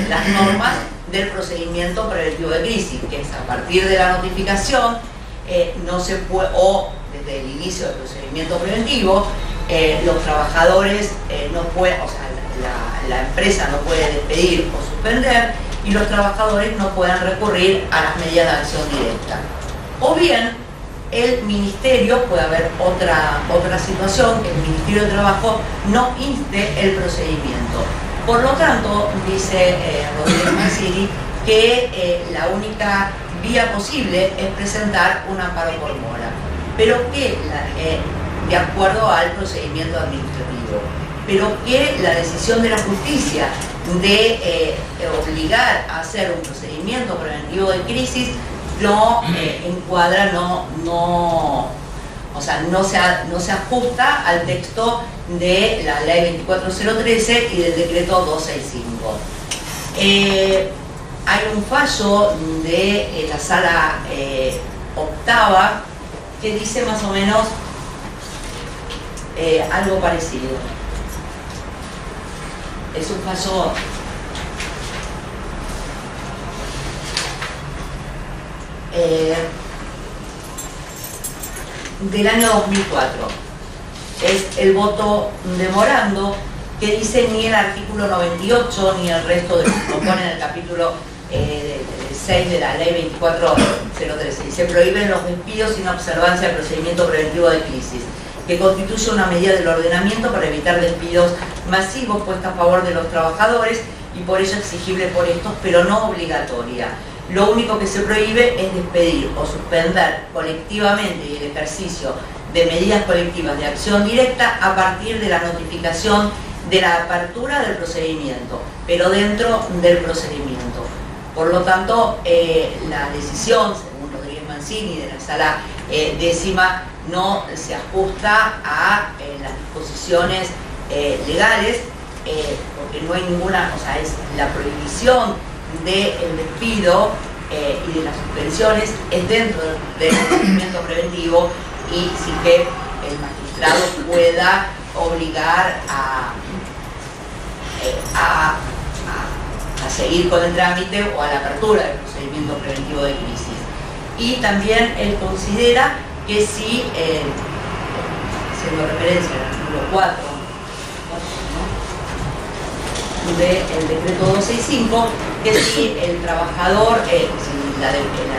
las normas del procedimiento preventivo de crisis, que es a partir de la notificación, no se puede, o desde el inicio del procedimiento preventivo, los trabajadores no pueden, la empresa no puede despedir o suspender y los trabajadores no pueden recurrir a las medidas de acción directa. O bien, el ministerio, puede haber otra situación, que el Ministerio de Trabajo no inste el procedimiento. Por lo tanto, dice Rodríguez Mancini, que la única vía posible es presentar un amparo por mora, pero que de acuerdo al procedimiento administrativo, pero que la decisión de la justicia de obligar a hacer un procedimiento preventivo de crisis no encuadra, no o sea, no se ajusta al texto de la ley 24013 y del decreto 265. Hay un fallo de la sala octava que dice más o menos algo parecido. Es un fallo del año 2004. Es el voto memorando que dice ni el artículo 98 ni el resto de lo que compone el capítulo 6 de la ley 24013. Se prohíben los despidos sin observancia del procedimiento preventivo de crisis, que constituye una medida del ordenamiento para evitar despidos masivos puesta a favor de los trabajadores y por ello exigible por estos, pero no obligatoria. Lo único que se prohíbe es despedir o suspender colectivamente y el ejercicio de medidas colectivas de acción directa a partir de la notificación de la apertura del procedimiento, pero dentro del procedimiento. Por lo tanto, la decisión, según Rodríguez Mancini, de la sala décima, no se ajusta a las disposiciones legales, porque no hay ninguna, o sea, es la prohibición del despido y de las suspensiones es dentro del procedimiento preventivo y sin que el magistrado pueda obligar a seguir con el trámite o a la apertura del procedimiento preventivo de crisis. Y también él considera que si, haciendo referencia al artículo 4 del decreto 265, que si el trabajador, si la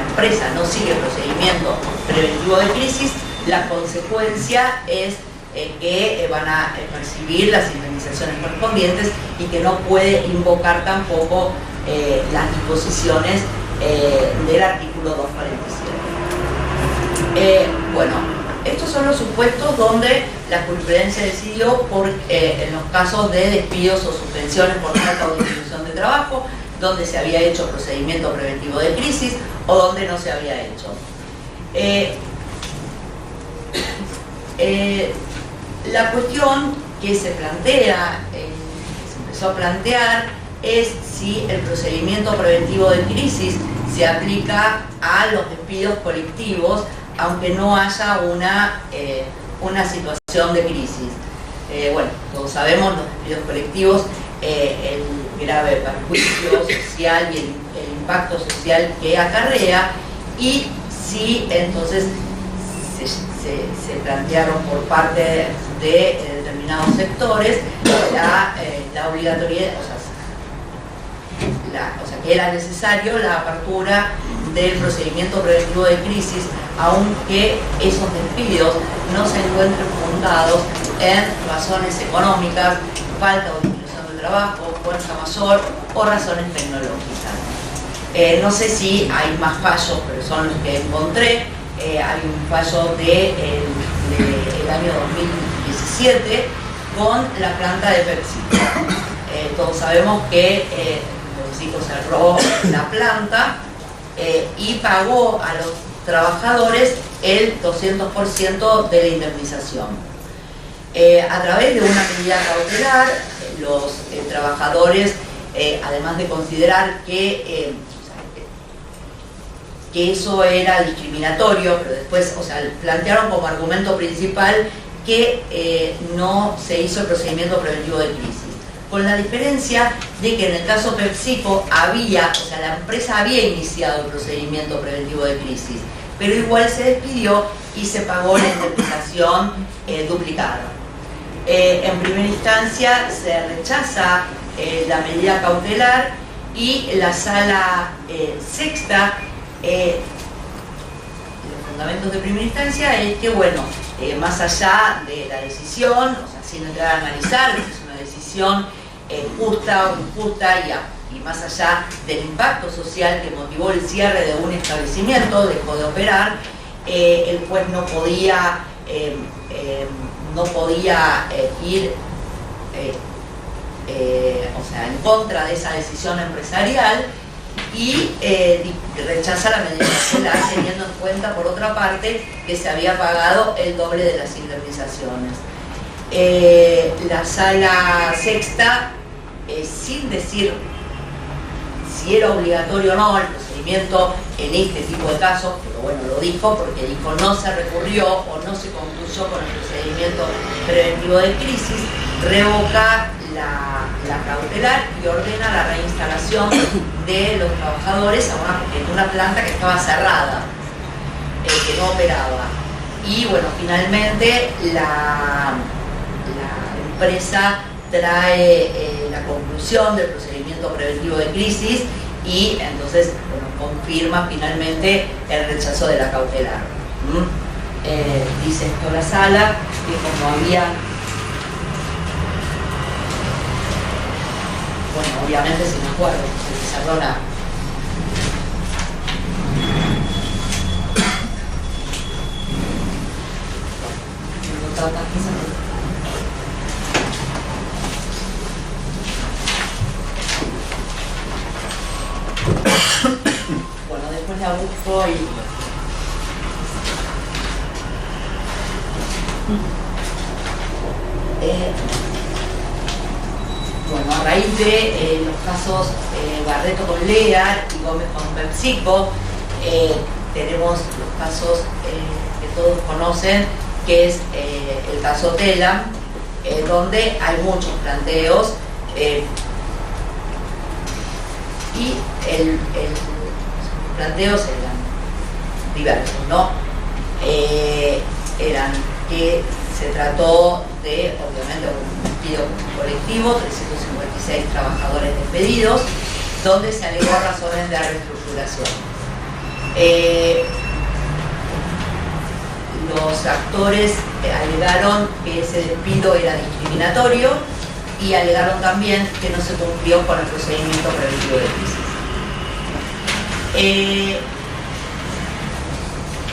empresa no sigue el procedimiento preventivo de crisis, la consecuencia es que van a recibir las indemnizaciones correspondientes y que no puede invocar tampoco las disposiciones del artículo 247. Bueno, estos son los supuestos donde la jurisprudencia decidió en los casos de despidos o suspensiones por falta o disminución de trabajo, donde se había hecho procedimiento preventivo de crisis o donde no se había hecho. La cuestión que se plantea, que se empezó a plantear, es si el procedimiento preventivo de crisis se aplica a los despidos colectivos, aunque no haya una situación de crisis. Bueno, todos sabemos, los despidos colectivos, el grave perjuicio social y el impacto social que acarrea, y si entonces se plantearon por parte de determinados sectores la obligatoriedad, o sea, que era necesario la apertura del procedimiento preventivo de crisis, aunque esos despidos no se encuentren fundados en razones económicas, falta o disminución de trabajo, fuerza mayor o razones tecnológicas. No sé si hay más fallos, pero son los que encontré. Hay un fallo del año 2017 con la planta de PepsiCo. Todos sabemos que PepsiCo cerró la planta y pagó a los trabajadores el 200% de la indemnización. A través de una medida cautelar, los trabajadores, además de considerar que eso era discriminatorio, pero después, plantearon como argumento principal que no se hizo el procedimiento preventivo de crisis. Con la diferencia de que en el caso PepsiCo la empresa había iniciado el procedimiento preventivo de crisis, pero igual se despidió y se pagó la indemnización duplicada. En primera instancia se rechaza la medida cautelar y la sala sexta, los fundamentos de primera instancia es que, bueno, más allá de la decisión, sin entrar a analizar si es una decisión justa o injusta y más allá del impacto social que motivó el cierre de un establecimiento, dejó de operar, el juez no podía ir en contra de esa decisión empresarial, y rechaza la medida cautelar, teniendo en cuenta, por otra parte, que se había pagado el doble de las indemnizaciones. La sala sexta, sin decir si era obligatorio o no el procedimiento en este tipo de casos, pero bueno, lo dijo porque dijo no se recurrió o no se concluyó con el procedimiento preventivo de crisis, revoca la cautelar y ordena la reinstalación de los trabajadores en una planta que estaba cerrada, que no operaba. Y bueno, finalmente la empresa trae la conclusión del procedimiento preventivo de crisis y entonces confirma finalmente el rechazo de la cautelar. Dice esto la sala, que como había... Bueno, obviamente si me acuerdo, se cerró la... Bueno, después la busco y... Bueno, a raíz de los casos Barreto con Lea y Gómez con PepsiCo, tenemos los casos que todos conocen, que es el caso Telam, donde hay muchos planteos y los planteos eran diversos, ¿no? Eran que se trató de, obviamente, un despido colectivo, 356 trabajadores despedidos, donde se alegó razones de reestructuración. Los actores alegaron que ese despido era discriminatorio y alegaron también que no se cumplió con el procedimiento preventivo de crisis.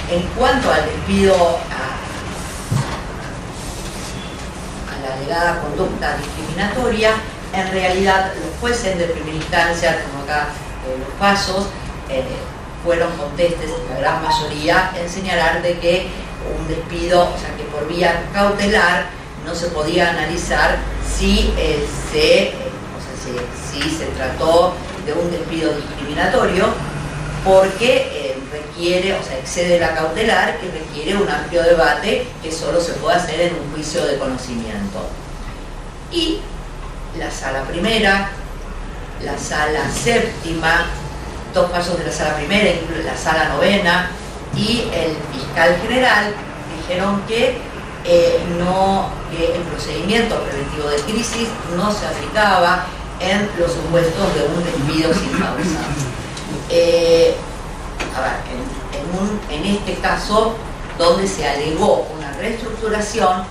En cuanto al despido, a la alegada conducta discriminatoria, en realidad los jueces de primera instancia, como acá los fallos, fueron contestes, la gran mayoría, en señalar de que un despido, o sea que por vía cautelar no se podía analizar si se trató de un despido discriminatorio, porque requiere, o sea, excede la cautelar y requiere un amplio debate que solo se puede hacer en un juicio de conocimiento. Y la sala primera, la sala séptima, dos fallos de la sala primera, la sala novena y el fiscal general dijeron que el procedimiento preventivo de crisis no se aplicaba en los supuestos de un despido sin causa. En este caso, donde se alegó una reestructuración,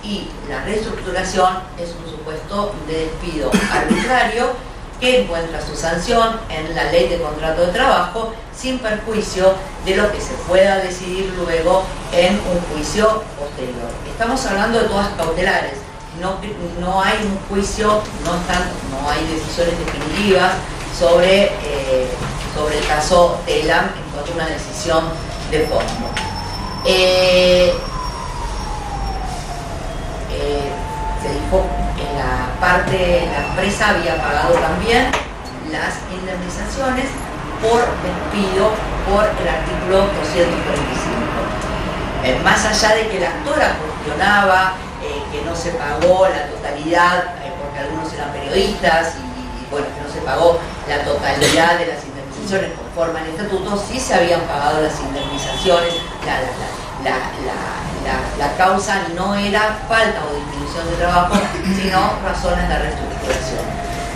y la reestructuración es un supuesto de despido arbitrario que encuentra su sanción en la ley de contrato de trabajo sin perjuicio de lo que se pueda decidir luego en un juicio posterior. Estamos hablando de todas cautelares, no hay un juicio, no hay decisiones definitivas sobre el caso Telam en cuanto a una decisión de fondo. Se dijo que la empresa había pagado también las indemnizaciones por despido por el artículo 245. Más allá de que la actora cuestionaba que no se pagó la totalidad, porque algunos eran periodistas y bueno, que no se pagó la totalidad de las indemnizaciones conforme al estatuto, sí se habían pagado las indemnizaciones. La causa no era falta o disminución de trabajo, sino razones de reestructuración.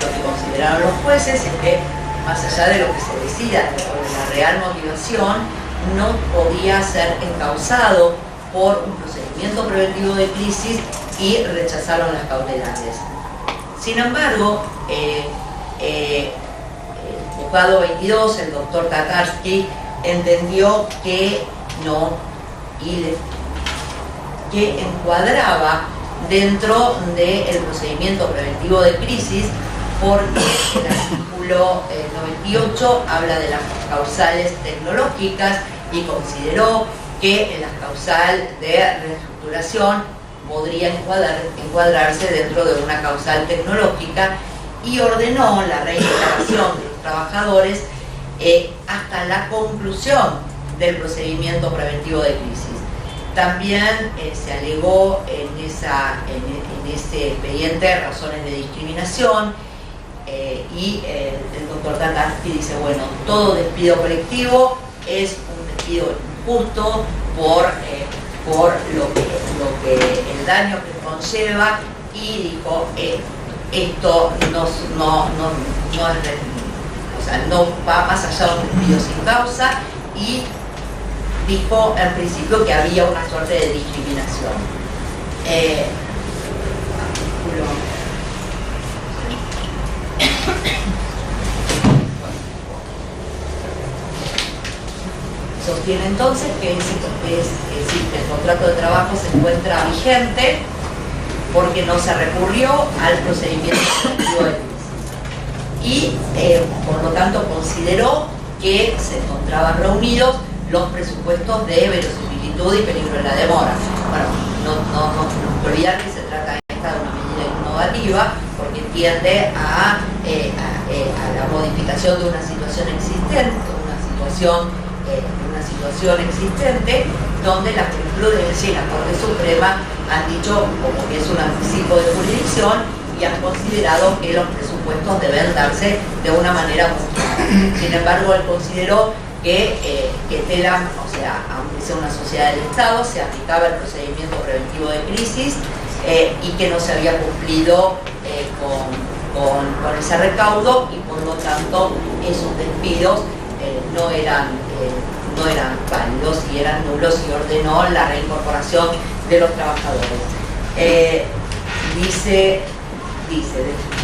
Lo que consideraron los jueces es que, más allá de lo que se decida sobre la real motivación, no podía ser encausado por un procedimiento preventivo de crisis y rechazaron las cautelares. Sin embargo, el juzgado 22, el doctor Tatarsky, entendió que no, y que encuadraba dentro del procedimiento preventivo de crisis porque la artículo 98 habla de las causales tecnológicas y consideró que la causal de reestructuración podría encuadrarse dentro de una causal tecnológica y ordenó la reintegración de los trabajadores hasta la conclusión del procedimiento preventivo de crisis. También se alegó en ese expediente razones de discriminación y el doctor Tatasti dice, bueno, todo despido colectivo es un despido injusto por lo que el daño que conlleva, y dijo esto no va más allá de un despido sin causa, y dijo en principio que había una suerte de discriminación. Sostiene entonces que el contrato de trabajo se encuentra vigente porque no se recurrió al procedimiento preventivo de crisis y por lo tanto consideró que se encontraban reunidos los presupuestos de verosimilitud y peligro de la demora. Bueno, no olvidar que se trata de una medida innovativa porque tiende a la modificación de una situación existente, una situación existente donde la jurisprudencia y la Corte Suprema han dicho como que es un anticipo de jurisdicción y han considerado que los presupuestos deben darse de una manera mutua. Sin embargo, él consideró que TELAM, o sea, aunque sea una sociedad del Estado, se aplicaba el procedimiento preventivo de crisis y que no se había cumplido con ese recaudo y por lo tanto esos despidos no eran válidos y eran nulos y ordenó la reincorporación de los trabajadores. Dice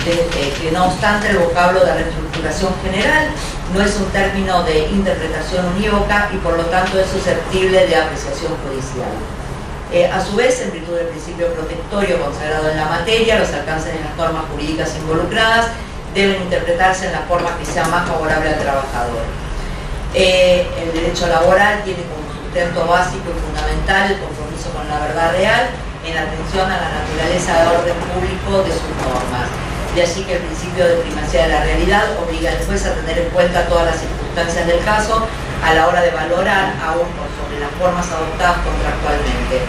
que no obstante el vocablo de reestructuración general no es un término de interpretación unívoca y por lo tanto es susceptible de apreciación judicial. A su vez, en virtud del principio protectorio consagrado en la materia, los alcances de las normas jurídicas involucradas deben interpretarse en la forma que sea más favorable al trabajador. El derecho laboral tiene como sustento básico y fundamental el compromiso con la verdad real en atención a la naturaleza del orden público de sus normas. De allí que el principio de primacía de la realidad obliga al juez a tener en cuenta todas las circunstancias del caso a la hora de valorar aún sobre las formas adoptadas contractualmente.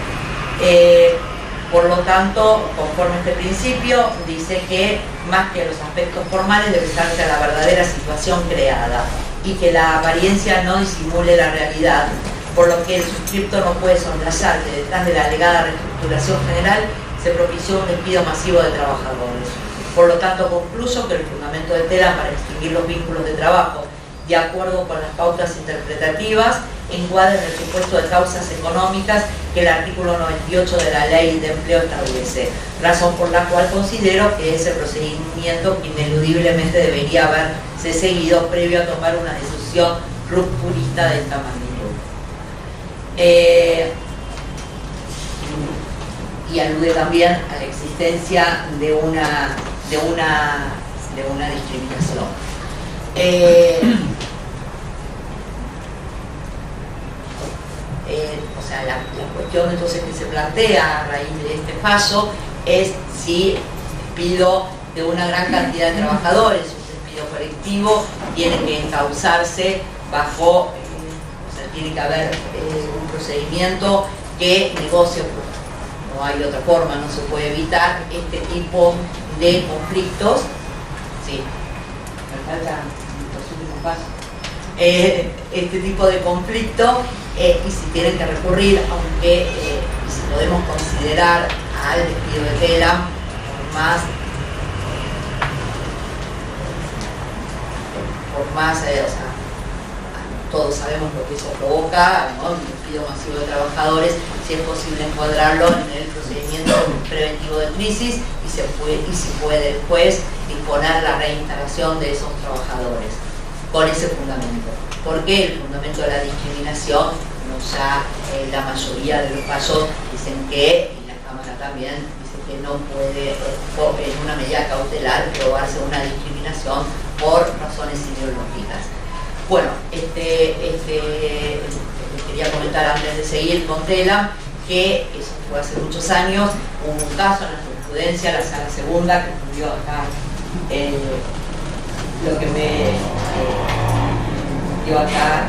Por lo tanto, conforme a este principio, dice que más que los aspectos formales debe estarse a la verdadera situación creada y que la apariencia no disimule la realidad, por lo que el suscripto no puede soslayar que detrás de la alegada reestructuración general se propició un despido masivo de trabajadores. Por lo tanto, concluyo que el fundamento de TELAM para extinguir los vínculos de trabajo, de acuerdo con las pautas interpretativas, encuadra en el supuesto de causas económicas que el artículo 98 de la Ley de Empleo establece, razón por la cual considero que ese procedimiento ineludiblemente debería haberse seguido previo a tomar una decisión rupturista de esta magnitud. Y alude también a la existencia de una discriminación. O sea, la cuestión entonces que se plantea a raíz de este fallo es si el despido de una gran cantidad de trabajadores, un despido colectivo, tiene que encauzarse bajo, o sea, tiene que haber un procedimiento que negocie. No hay otra forma, no se puede evitar este tipo de conflictos. Sí, me faltan los últimos pasos. Este tipo de conflicto y si tienen que recurrir, aunque si podemos considerar al despido de TELAM por más, o sea, todos sabemos lo que eso provoca, ¿no? Un despido masivo de trabajadores, si es posible encuadrarlo en el procedimiento preventivo de crisis y si puede después disponer la reinstalación de esos trabajadores con ese fundamento. Porque el fundamento de la discriminación, ya la mayoría de los fallos dicen que, y la Cámara también dice que no puede, en una medida cautelar, probarse una discriminación por razones ideológicas. Bueno, quería comentar antes de seguir con TELAM que eso fue hace muchos años, hubo un caso en la jurisprudencia, la sala segunda, que estudió acá lo que me dio acá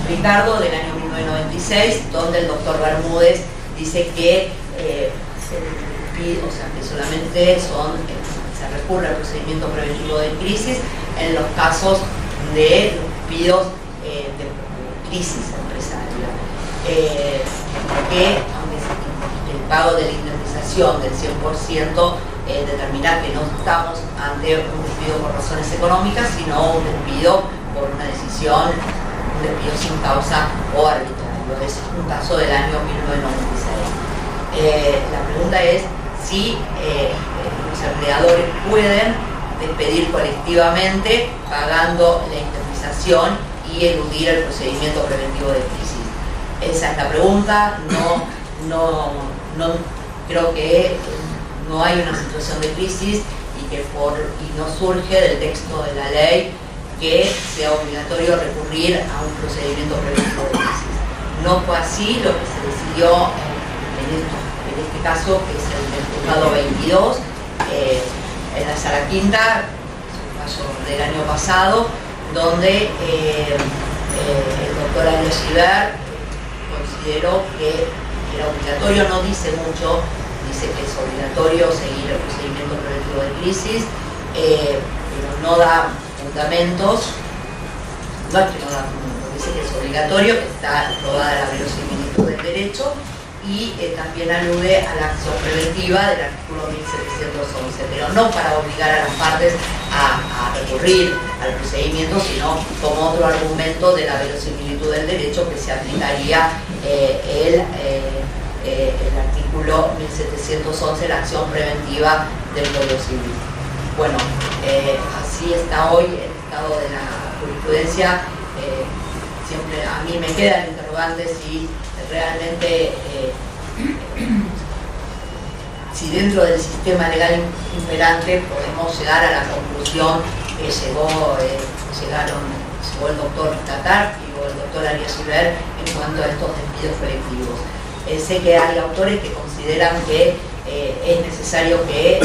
Ricardo, del año 1996, donde el doctor Bermúdez dice que que solamente se recurre al procedimiento preventivo de crisis en los casos de los despidos de crisis empresarial, porque aunque el pago de la indemnización del 100% determina que no estamos ante un despido por razones económicas, sino un despido por una decisión, un despido sin causa o arbitrario. Es un caso del año 1996. La pregunta es si los empleadores pueden despedir colectivamente pagando la indemnización y eludir el procedimiento preventivo de crisis. Esa es la pregunta. No creo que no hay una situación de crisis y no surge del texto de la ley que sea obligatorio recurrir a un procedimiento preventivo de crisis. No fue así lo que se decidió en este caso, que es el del juzgado 22, en la sala quinta, es un caso del año pasado, donde el doctor Arias Giver consideró que era obligatorio, no dice mucho, dice que es obligatorio seguir el procedimiento preventivo de crisis, pero no da fundamentos, no es que no da fundamentos, dice que es obligatorio, que está probada la verosimilitud del derecho, y también alude a la acción preventiva del artículo 1711, pero no para obligar a las partes a recurrir al procedimiento, sino como otro argumento de la verosimilitud del derecho que se aplicaría el artículo 1711, la acción preventiva del Código Civil. Bueno, así está hoy el estado de la jurisprudencia. Siempre a mí me queda el interrogante si realmente si dentro del sistema legal imperante podemos llegar a la conclusión que llegó el doctor Tatar y el doctor Arias Giver en cuanto a estos despidos colectivos. Sé que hay autores que consideran que es necesario que el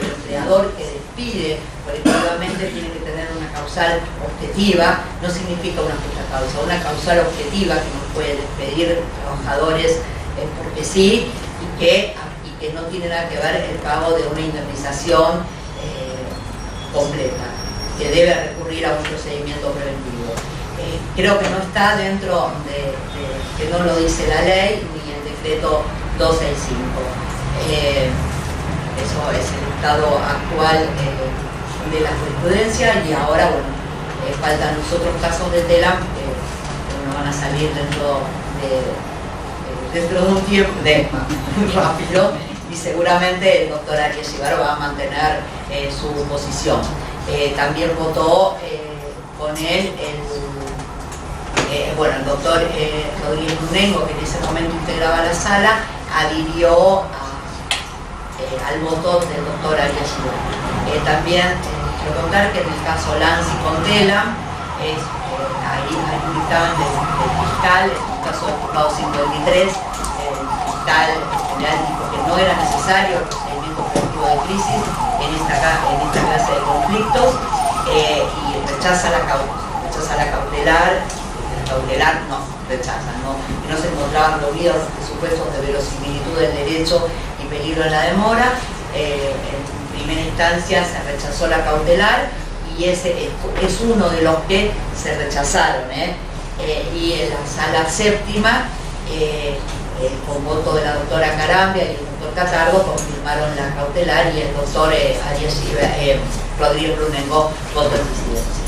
empleador que despide colectivamente tiene que tener una causal objetiva, no significa una justa causa, una causal objetiva que no puede despedir trabajadores porque sí, y que no tiene nada que ver el pago de una indemnización completa, que debe recurrir a un procedimiento preventivo. Creo que no está dentro que no lo dice la ley ni el decreto 265. Eso es el estado actual de la jurisprudencia, y ahora, bueno, faltan los otros casos de TELAM que van a salir dentro de un tiempo rápido, y seguramente el doctor Arias Giver va a mantener su posición. También votó con él el doctor Rodríguez Brunengo, que en ese momento integraba la sala, adhirió al voto del doctor Arias Giver. También quiero contar que en el caso Lanzi con TELAM, ahí hay un dictamen del fiscal, en el caso del juzgado 53, el fiscal general dijo que no era necesario el procedimiento preventivo de crisis en esta clase de conflictos, y rechaza la cautelar, que no se encontraban reunidos supuestos de verosimilitud del derecho y peligro en la demora. En primera instancia se rechazó la cautelar, y ese es uno de los que se rechazaron, y en la sala séptima, con voto de la doctora Carambia y el doctor Catardo, confirmaron la cautelar, y el doctor Arias Giver, Rodríguez Brunengo votó en disidencia.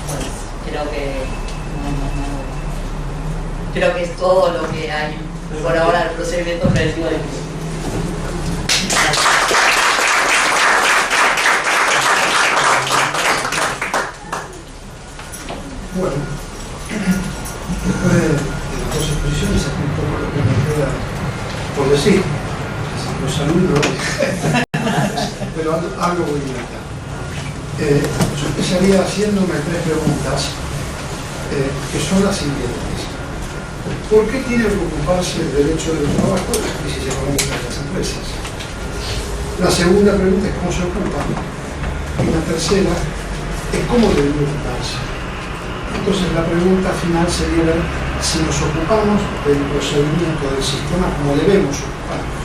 Bueno, creo que es todo lo que hay por ahora del procedimiento preventivo de crisis. Bueno, después de las dos exposiciones, aquí un poco lo que me queda por decir. Los saludos, pero algo voy a inventar. Yo empezaría haciéndome 3 preguntas que son las siguientes. ¿Por qué tiene que ocuparse el derecho del trabajo de las crisis económicas de las empresas? La segunda pregunta es cómo se ocupa. Y la tercera es cómo debe ocuparse. Entonces la pregunta final sería si nos ocupamos del procedimiento del sistema como debemos ocuparnos,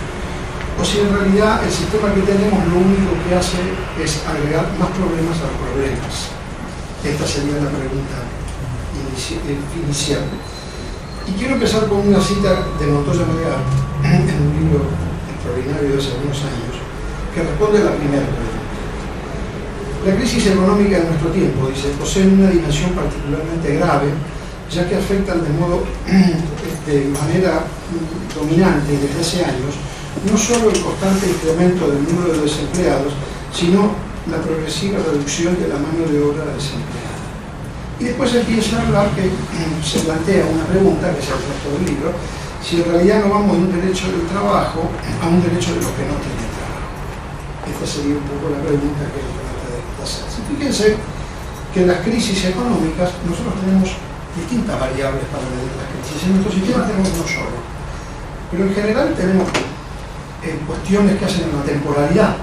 o si en realidad el sistema que tenemos lo único que hace es agregar más problemas a los problemas. Esta sería la pregunta inicial. Y quiero empezar con una cita de Montoya Melgar, en un libro extraordinario de hace algunos años, que responde a la primera pregunta. La crisis económica de nuestro tiempo, dice, posee una dimensión particularmente grave, ya que afectan de manera dominante y desde hace años no solo el constante incremento del número de desempleados, sino la progresiva reducción de la mano de obra desempleada. Y después empieza a hablar que se plantea una pregunta, que es el resto del libro, si en realidad no vamos de un derecho del trabajo a un derecho de los que no tienen trabajo. Esta sería un poco la pregunta que trata de hacerse. Fíjense que en las crisis económicas nosotros tenemos distintas variables para medir las crisis. En nuestro sistema tenemos no solo, pero en general tenemos cuestiones que hacen una temporalidad,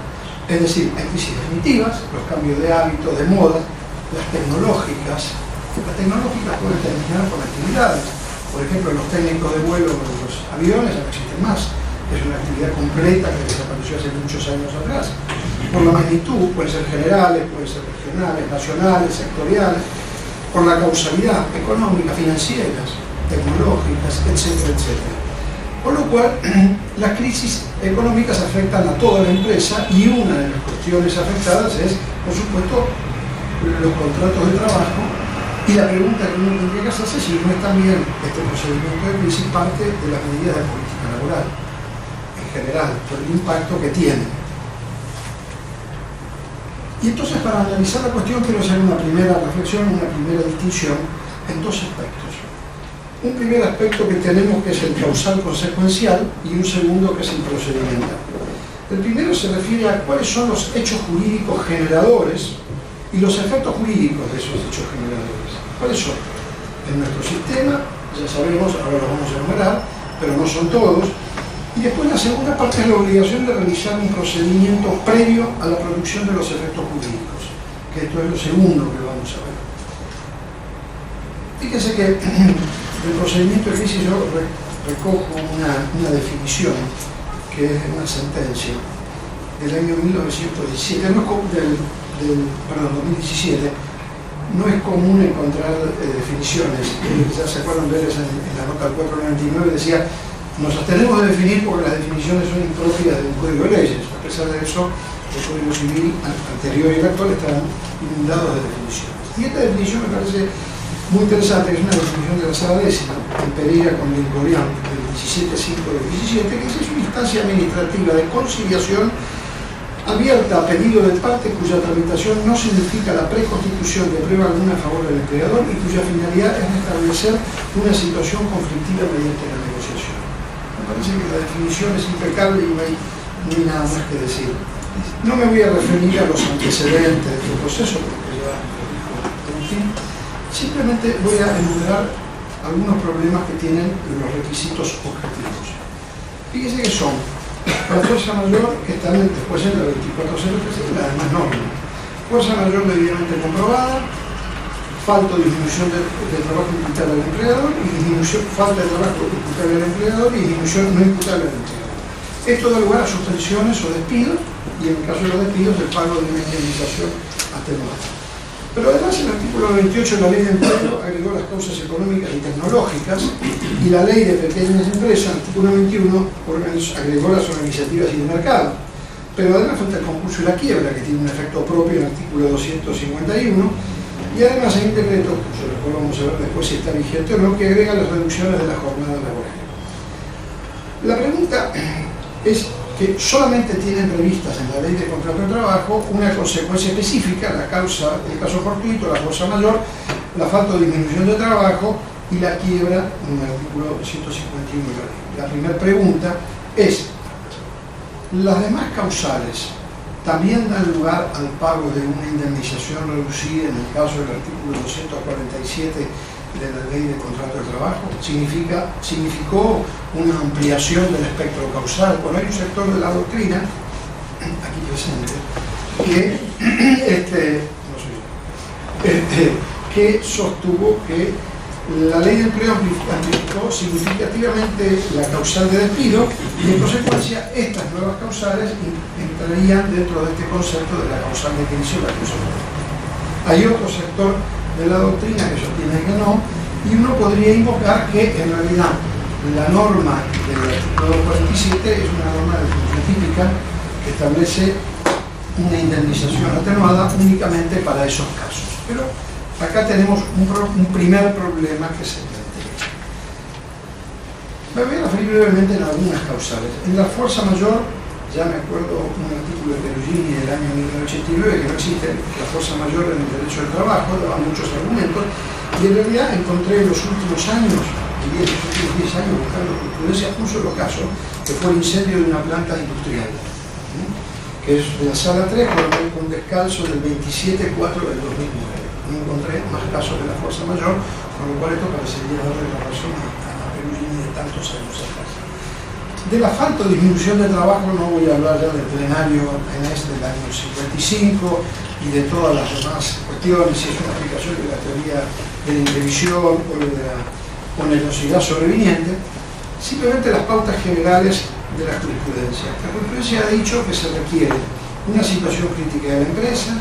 es decir, hay crisis definitivas, los cambios de hábitos, de moda, las tecnológicas pueden terminar con actividades, por ejemplo los técnicos de vuelo de los aviones ya no existen más, es una actividad completa que desapareció hace muchos años atrás, por la magnitud, pueden ser generales, pueden ser regionales, nacionales, sectoriales, por la causalidad económica, financieras, tecnológicas, etcétera, etcétera. Con lo cual, las crisis económicas afectan a toda la empresa y una de las cuestiones afectadas es, por supuesto, los contratos de trabajo, y la pregunta que uno tendría que hacerse es si no es también este procedimiento de crisis parte de las medidas de política laboral, en general, por el impacto que tiene. Y entonces, para analizar la cuestión, quiero hacer una primera reflexión, una primera distinción en 2 aspectos. Un primer aspecto que tenemos, que es el causal consecuencial, y un segundo, que es el procedimental. El primero se refiere a cuáles son los hechos jurídicos generadores y los efectos jurídicos de esos hechos generadores. ¿Cuáles son? En nuestro sistema, ya sabemos, ahora los vamos a enumerar, pero no son todos. Y después la segunda parte es la obligación de realizar un procedimiento previo a la producción de los efectos jurídicos, que esto es lo segundo que vamos a ver. Fíjense que del procedimiento de crisis yo recojo una definición, que es una sentencia del año 1917, perdón, 2017. No es común encontrar definiciones, ya se acuerdan ver en la nota 499, decía: nos abstenemos de definir porque las definiciones son impropias de un código de leyes. A pesar de eso, el Código Civil anterior y el actual están inundados de definiciones. Y esta definición me parece muy interesante, es una definición de la sala décima, en Pereira con Lingorian, del 17.5 del 17, que es una instancia administrativa de conciliación abierta a pedido de parte cuya tramitación no significa la preconstitución de prueba alguna a favor del empleador y cuya finalidad es establecer una situación conflictiva mediante la negociación. Me parece que la definición es impecable y no hay nada más que decir. No me voy a referir a los antecedentes de este proceso, porque ya lo dijo. Simplemente voy a enumerar algunos problemas que tienen los requisitos objetivos. Fíjense que son la fuerza mayor, que están después en la 2403, la demás norma. Fuerza mayor debidamente comprobada, falta de disminución del trabajo imputable al empleador, y falta de trabajo imputable al empleador y disminución no imputable al empleador. Esto da lugar a suspensiones o despidos, y en el caso de los despidos, el pago de una indemnización atenuada. Pero además el artículo 28 de la Ley de Empleo agregó las causas económicas y tecnológicas, y la Ley de Pequeñas Empresas, artículo 21, agregó las organizativas y de mercado. Pero además falta el concurso y la quiebra, que tiene un efecto propio en el artículo 251, y además hay un decreto, cuyo después vamos a ver después si está vigente o no, que agrega las reducciones de la jornada laboral. La pregunta es que solamente tienen previstas en la ley de contrato de trabajo una consecuencia específica, la causa, el caso fortuito, la fuerza mayor, la falta de disminución de trabajo y la quiebra en el artículo 151 de la ley. La primera pregunta es: las demás causales también dan lugar al pago de una indemnización reducida en el caso del artículo 247 de la Ley de Contrato de Trabajo. Significó una ampliación del espectro causal. Bueno, hay un sector de la doctrina, aquí presente, que sostuvo que la ley de empleo amplificó significativamente la causal de despido y en consecuencia estas nuevas causales entrarían dentro de este concepto de la causal de crisis o la causal de despido. Hay otro sector de la doctrina que sostiene que no, y uno podría invocar que en realidad la norma del artículo 47 es una norma de función típica que establece una indemnización atenuada únicamente para esos casos. Pero acá tenemos un primer problema que se plantea. Me voy a referir brevemente en algunas causales. En la fuerza mayor, ya me acuerdo un artículo de Perugini del año 1989 que no existe la fuerza mayor en el derecho del trabajo, daba muchos argumentos, y en realidad encontré en los últimos años, diría los últimos 10 años, buscando jurisprudencia, un solo caso, que fue el incendio de una planta industrial, que es de la Sala 3 con descalzo del 27/4 del 2009. No encontré más casos de la fuerza mayor, con lo cual esto parecería darle la razón a Perugini de tantos años atrás. De la falta de disminución de trabajo no voy a hablar ya del plenario en del año 55 y de todas las demás cuestiones, si es una aplicación de la teoría de la imprevisión o de la onerosidad sobreviniente, simplemente las pautas generales de la jurisprudencia. La jurisprudencia ha dicho que se requiere una situación crítica de la empresa,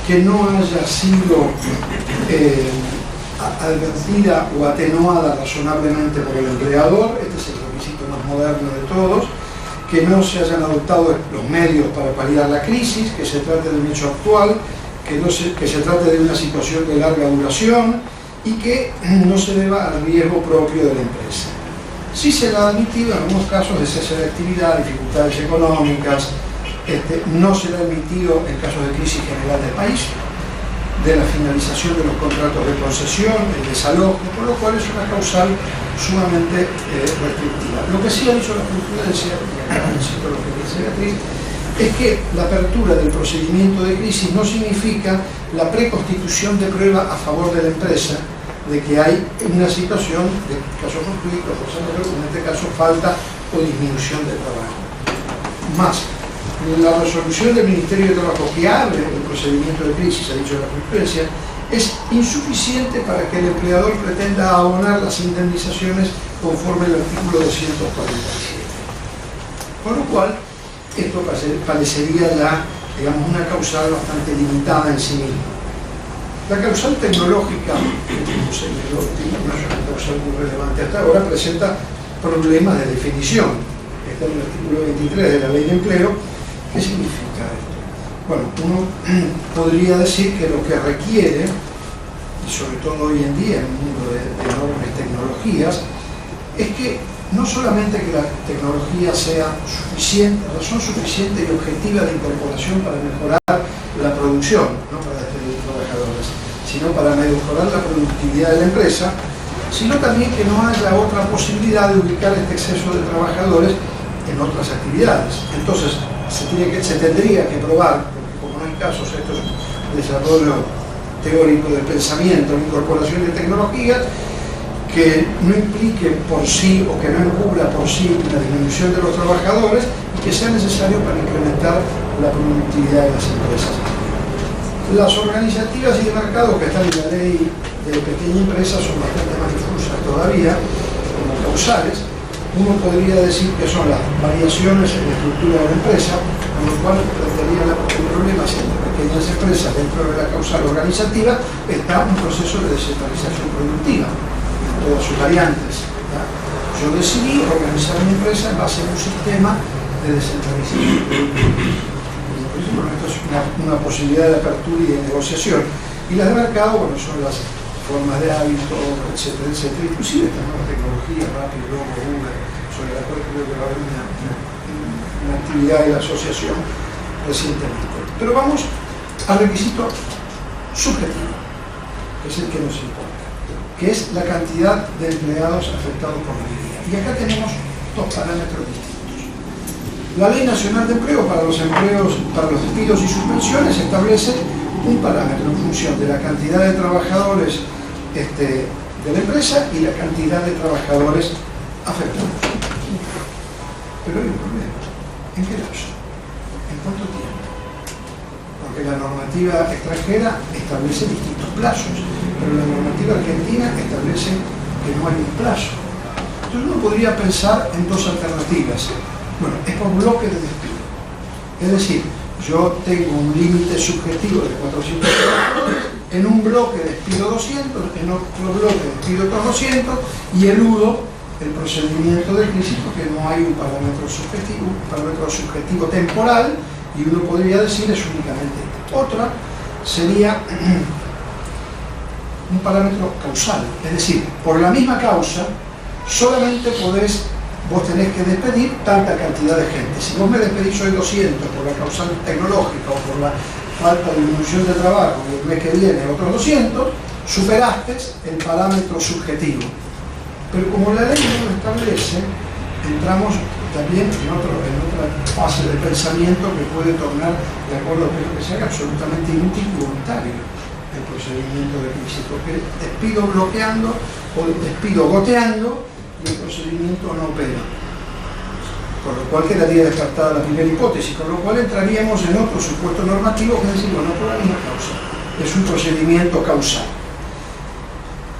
que no haya sido advertida o atenuada razonablemente por el empleador, este es el requisito más moderno de todos, que no se hayan adoptado los medios para paliar la crisis, que se trate de un hecho actual, que se trate de una situación de larga duración y que no se deba al riesgo propio de la empresa. Sí se le ha admitido en algunos casos de cese de actividad, dificultades económicas, no se le ha admitido en casos de crisis general del país, de la finalización de los contratos de concesión, el desalojo, por lo cual es una causal sumamente restrictiva. Lo que sí ha dicho la jurisprudencia, y acá cito lo que dice Beatriz, es que la apertura del procedimiento de crisis no significa la preconstitución de prueba a favor de la empresa de que hay una situación de caso fortuito, en este caso falta o disminución de trabajo. Más, la resolución del Ministerio de Trabajo que abre el procedimiento de crisis, ha dicho la jurisprudencia, es insuficiente para que el empleador pretenda abonar las indemnizaciones conforme al artículo 247. Con lo cual, esto parecería ya, digamos, una causal bastante limitada en sí misma. La causal tecnológica, como señaló, no es una causal muy relevante hasta ahora, presenta problemas de definición. Está en el artículo 23 de la Ley de Empleo. ¿Qué significa esto? Bueno, uno podría decir que lo que requiere, y sobre todo hoy en día en un mundo de enormes tecnologías, es que no solamente que la tecnología sea suficiente, razón suficiente y objetiva de incorporación para mejorar la producción, no para despedir trabajadores, sino para mejorar la productividad de la empresa, sino también que no haya otra posibilidad de ubicar este exceso de trabajadores en otras actividades. Entonces, se tendría que probar, porque como no hay casos, esto es un desarrollo teórico del pensamiento, la incorporación de tecnologías que no implique por sí o que no encubra por sí la disminución de los trabajadores y que sea necesario para incrementar la productividad de las empresas. Las organizativas y de mercado que están en la ley de pequeña empresa son bastante más difusas todavía, como causales. Uno podría decir que son las variaciones en la estructura de la empresa, con lo cual plantearía el problema si entre pequeñas empresas dentro de la causal organizativa está un proceso de descentralización productiva, en todas sus variantes. ¿Ya? Yo decidí organizar mi empresa en base a un sistema de descentralización productiva. Bueno, esto es una posibilidad de apertura y de negociación. Y las de mercado, bueno, son las formas de hábito, etcétera, etcétera, inclusive esta nueva tecnología, Rappi, Globo, Uber, sobre la cual creo que va a haber una actividad de la asociación recientemente. Pero vamos al requisito subjetivo, que es el que nos importa, que es la cantidad de empleados afectados por la medida. Y acá tenemos dos parámetros distintos. La Ley Nacional de Empleo para los despidos y suspensiones establece un parámetro en función de la cantidad de trabajadores de la empresa y la cantidad de trabajadores afectados. Pero hay un problema. ¿En qué lapso? ¿En cuánto tiempo? Porque la normativa extranjera establece distintos plazos, pero la normativa argentina establece que no hay un plazo. Entonces uno podría pensar en dos alternativas. Bueno, es por bloque de despido. Es decir, yo tengo un límite subjetivo de 400 trabajadores, en un bloque despido 200, en otro bloque despido otros 200 y eludo el procedimiento de crisis porque no hay un parámetro subjetivo temporal y uno podría decir es únicamente este. Otra sería un parámetro causal, es decir, por la misma causa solamente vos tenés que despedir tanta cantidad de gente. Si vos me despedís hoy 200 por la causal tecnológica o por la falta de disminución de trabajo y el mes que viene otros 200, superaste el parámetro subjetivo. Pero como la ley no lo establece, entramos también en otra fase de pensamiento que puede tornar, de acuerdo a que se haga, absolutamente inútil y voluntario el procedimiento de crisis, porque despido bloqueando o despido goteando y el procedimiento no opera. Con lo cual quedaría descartada la primera hipótesis, con lo cual entraríamos en otro supuesto normativo que es decir, bueno, por la misma causa. Es un procedimiento causal.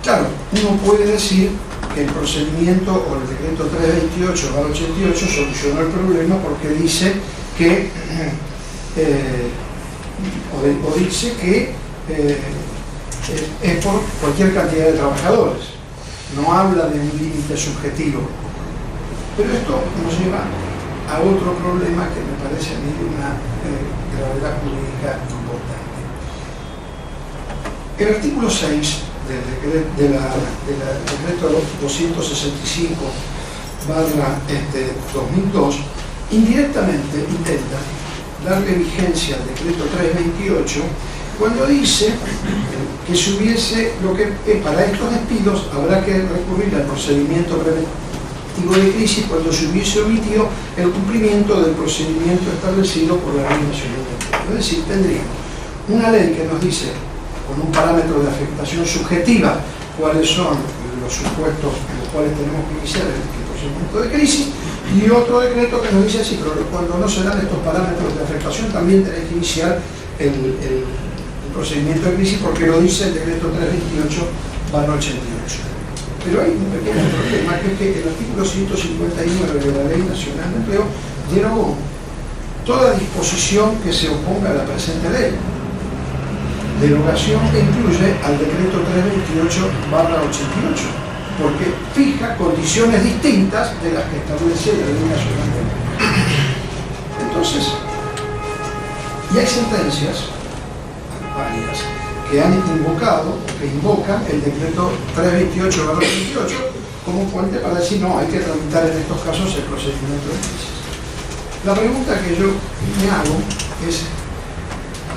Claro, uno puede decir que el procedimiento o el decreto 328/88 solucionó el problema porque dice que dice que es por cualquier cantidad de trabajadores, no habla de un límite subjetivo. Pero esto nos lleva a otro problema que me parece a mí de una gravedad jurídica importante. El artículo 6 del decreto 265/2002 indirectamente intenta darle vigencia al decreto 328 cuando dice que si hubiese para estos despidos habrá que recurrir al procedimiento preventivo de crisis cuando se hubiese omitido el cumplimiento del procedimiento establecido por la Ley Nacional de Empleo. Es decir, tendríamos una ley que nos dice con un parámetro de afectación subjetiva cuáles son los supuestos en los cuales tenemos que iniciar el procedimiento de crisis y otro decreto que nos dice así, pero cuando no se dan estos parámetros de afectación también tenés que iniciar el procedimiento de crisis porque lo dice el decreto 328/88. Pero hay un pequeño problema que es que el artículo 159 de la Ley Nacional de Empleo derogó toda disposición que se oponga a la presente ley. Derogación que incluye al decreto 328/88 porque fija condiciones distintas de las que establece la Ley Nacional de Empleo. Entonces, y hay sentencias varias que han invocado, que invocan el decreto 328/88 como fuente para decir no, hay que tramitar en estos casos el procedimiento de crisis. La pregunta que yo me hago es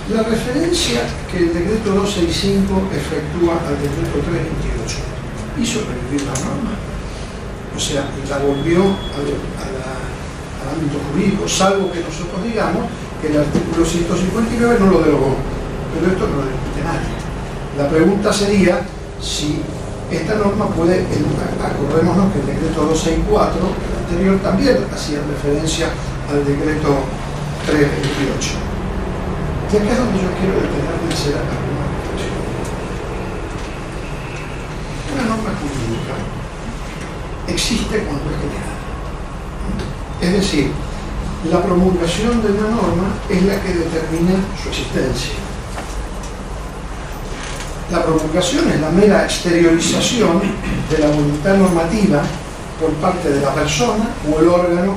la referencia que el decreto 265 efectúa al decreto 328 hizo revivir la norma, o sea, la volvió al ámbito jurídico, salvo que nosotros digamos que el artículo 159 no lo derogó, pero esto no lo discute nadie. La pregunta sería si esta norma puede, acordémonos que el decreto 264 anterior también hacía referencia al decreto 328. Y acá es donde yo quiero detenerme y hacer alguna reflexión. Una norma jurídica existe cuando es generada. Es decir, la promulgación de una norma es la que determina su existencia. La promulgación es la mera exteriorización de la voluntad normativa por parte de la persona o el órgano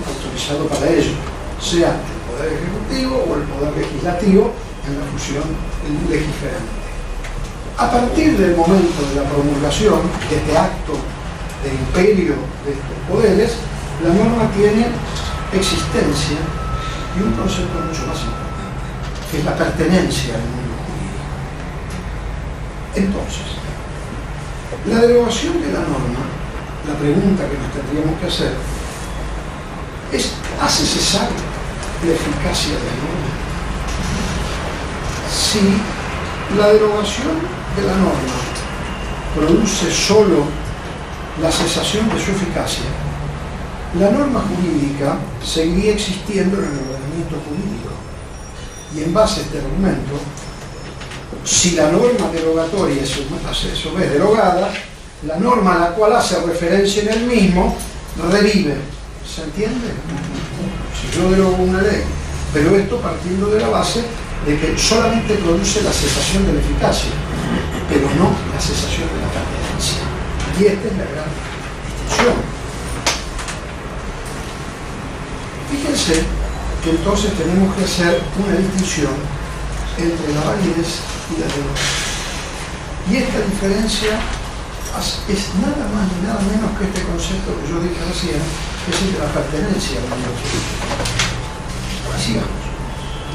autorizado para ello, sea el Poder Ejecutivo o el Poder Legislativo en la función legiferante. A partir del momento de la promulgación de este acto de imperio de estos poderes, la norma tiene existencia y un concepto mucho más importante, que es la pertenencia al mundo jurídico. Entonces, la derogación de la norma, la pregunta que nos tendríamos que hacer ¿Hace cesar la eficacia de la norma? Si la derogación de la norma produce solo la cesación de su eficacia, la norma jurídica seguiría existiendo en el ordenamiento jurídico. Y en base a este argumento, si la norma derogatoria es a su vez derogada, la norma a la cual hace referencia en el mismo revive. ¿Se entiende? Si yo derogo una ley, pero esto partiendo de la base de que solamente produce la cesación de la eficacia, pero no la cesación de la pertenencia. Y esta es la gran distinción. Fíjense que entonces tenemos que hacer una distinción entre la validez y la derogación. Y esta diferencia es nada más ni nada menos que este concepto que yo dije recién, que es el de la pertenencia a la norma. Así vamos.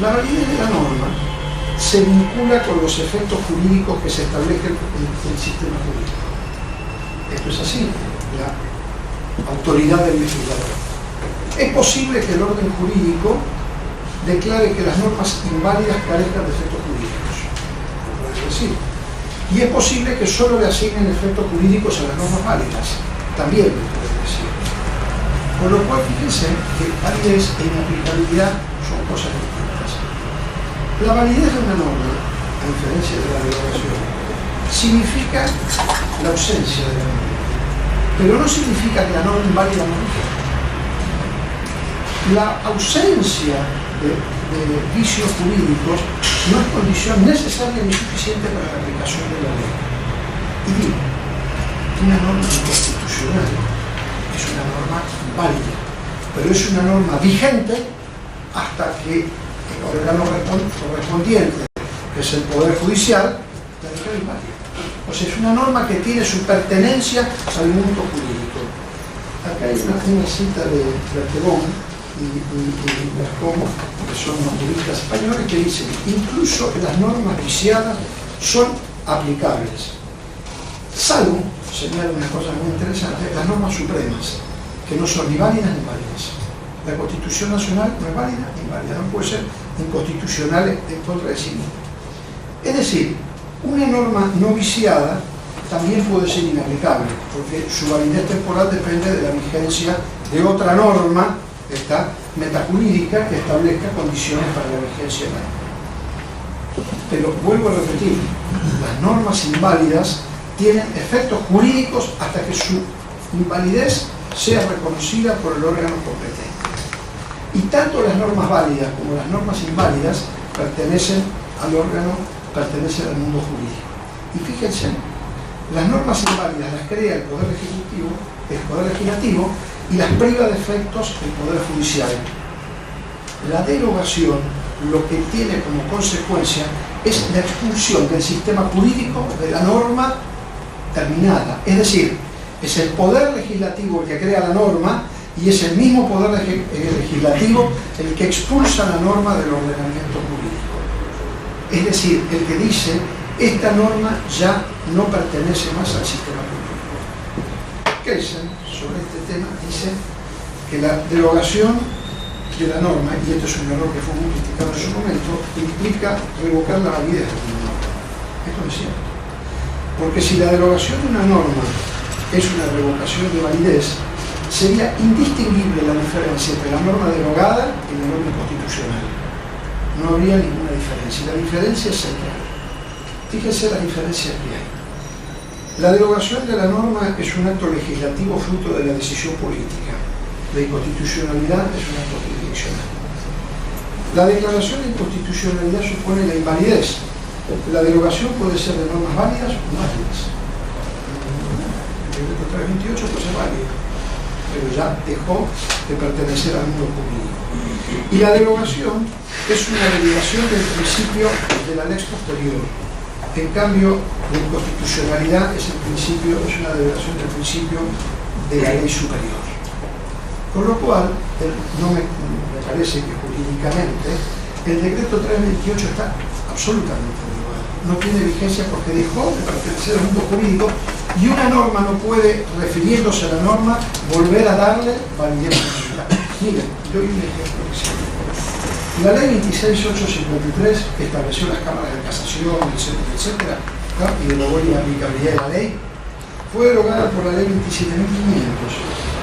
La validez de la norma se vincula con los efectos jurídicos que se establecen en el sistema jurídico. Esto es así, la autoridad del legislador. Es posible que el orden jurídico declare que las normas inválidas carezcan de efectos jurídicos. Puede decir. Y es posible que solo le asignen efectos jurídicos a las normas válidas. También lo puede decir. Con lo cual, fíjense que validez e inaplicabilidad son cosas distintas. La validez de una norma, a diferencia de la derogación, significa la ausencia de la norma. Pero no significa que la norma inválida no rija. La ausencia de vicios jurídicos no es condición necesaria ni suficiente para la aplicación de la ley. Y digo, una norma inconstitucional es una norma válida, pero es una norma vigente hasta que el órgano correspondiente, que es el Poder Judicial, la declara inválida. O sea, es una norma que tiene su pertenencia al mundo jurídico. Acá hay una cita de Berthelon y Gascón, que son los juristas españoles, que dicen: incluso las normas viciadas son aplicables, salvo, señala una cosa muy interesante, las normas supremas, que no son ni válidas ni válidas. La Constitución Nacional no es válida ni válida, no puede ser inconstitucional en contra de sí misma. Es decir, una norma no viciada también puede ser inaplicable, porque su validez temporal depende de la vigencia de otra norma, esta metajurídica, que establezca condiciones para la vigencia de la norma. Pero vuelvo a repetir, las normas inválidas tienen efectos jurídicos hasta que su invalidez sea reconocida por el órgano competente. Y tanto las normas válidas como las normas inválidas pertenecen al órgano, pertenecen al mundo jurídico. Y fíjense, las normas inválidas las crea el Poder Legislativo, y las priva de efectos el Poder Judicial. La derogación lo que tiene como consecuencia es la expulsión del sistema jurídico de la norma terminada. Es decir, es el Poder Legislativo el que crea la norma y es el mismo Poder Legislativo el que expulsa la norma del ordenamiento jurídico. Es decir, el que dice: esta norma ya no pertenece más al sistema jurídico. Kelsen, sobre este tema, dice que la derogación de la norma, y esto es un error que fue muy criticado en su momento, implica revocar la validez de una norma. Esto no es cierto. Porque si la derogación de una norma es una revocación de validez, sería indistinguible la diferencia entre la norma derogada y la norma constitucional. No habría ninguna diferencia. La diferencia es central. Fíjense las diferencias que hay. La derogación de la norma es un acto legislativo fruto de la decisión política. La inconstitucionalidad es un acto jurisdiccional. La declaración de inconstitucionalidad supone la invalidez. La derogación puede ser de normas válidas o no válidas. El decreto 328 puede ser válido, pero ya dejó de pertenecer al mundo jurídico. Y la derogación es una derivación del principio de la lex posterior. En cambio, la inconstitucionalidad es una derogación del principio de la ley superior. Con lo cual, me parece que jurídicamente el decreto 328 está absolutamente derogado. No tiene vigencia porque dejó de pertenecer al mundo jurídico y una norma no puede, refiriéndose a la norma, volver a darle validez constitucional. Miren, doy un ejemplo que sí. La ley 26853, que estableció las cámaras de casación, etcétera, etcétera, ¿no? Y derogó la aplicabilidad de la ley, fue derogada por la ley 27.500.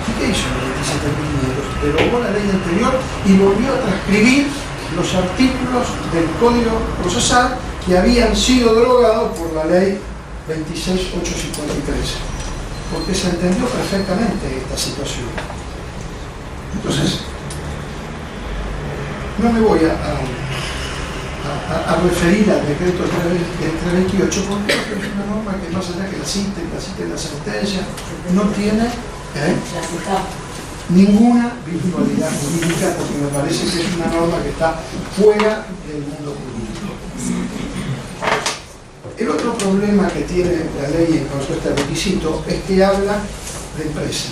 ¿Y qué hizo la ley 27.500? Derogó la ley anterior y volvió a transcribir los artículos del Código Procesal que habían sido derogados por la ley 26853, porque se entendió perfectamente esta situación. Entonces, no me voy a referir al decreto 328 porque es una norma que más allá que la cite en la sentencia, no tiene ninguna virtualidad jurídica, porque me parece que es una norma que está fuera del mundo jurídico. El otro problema que tiene la ley en cuanto a este requisito es que habla de empresa,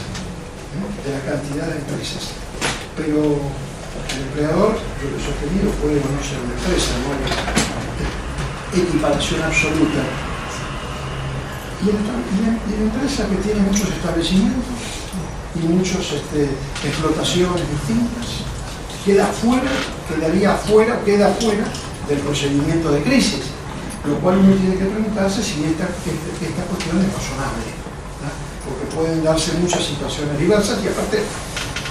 ¿no? De la cantidad de empresas, pero el empleador, yo lo he sostenido, puede no ser una empresa, no hay equiparación absoluta. Y la empresa que tiene muchos establecimientos y muchas explotaciones distintas, queda fuera del procedimiento de crisis, lo cual uno tiene que preguntarse si esta cuestión es razonable, ¿no? Porque pueden darse muchas situaciones diversas y aparte,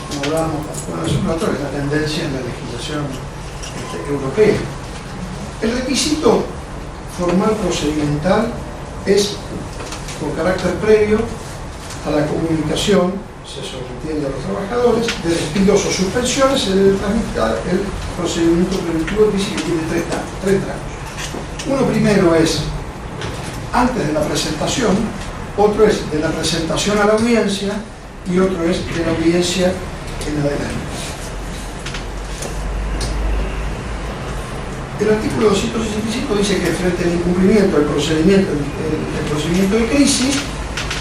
como hablábamos hace un rato, es la tendencia en la legislación europea. El requisito formal procedimental es con carácter previo a la comunicación, se sobreentiende a los trabajadores, de despidos o suspensiones, se debe tramitar el procedimiento preventivo de crisis, que tiene tres tramos. Uno primero es antes de la presentación, otro es de la presentación a la audiencia y otro es de la audiencia en adelante. El artículo 265 dice que frente al incumplimiento del procedimiento de crisis,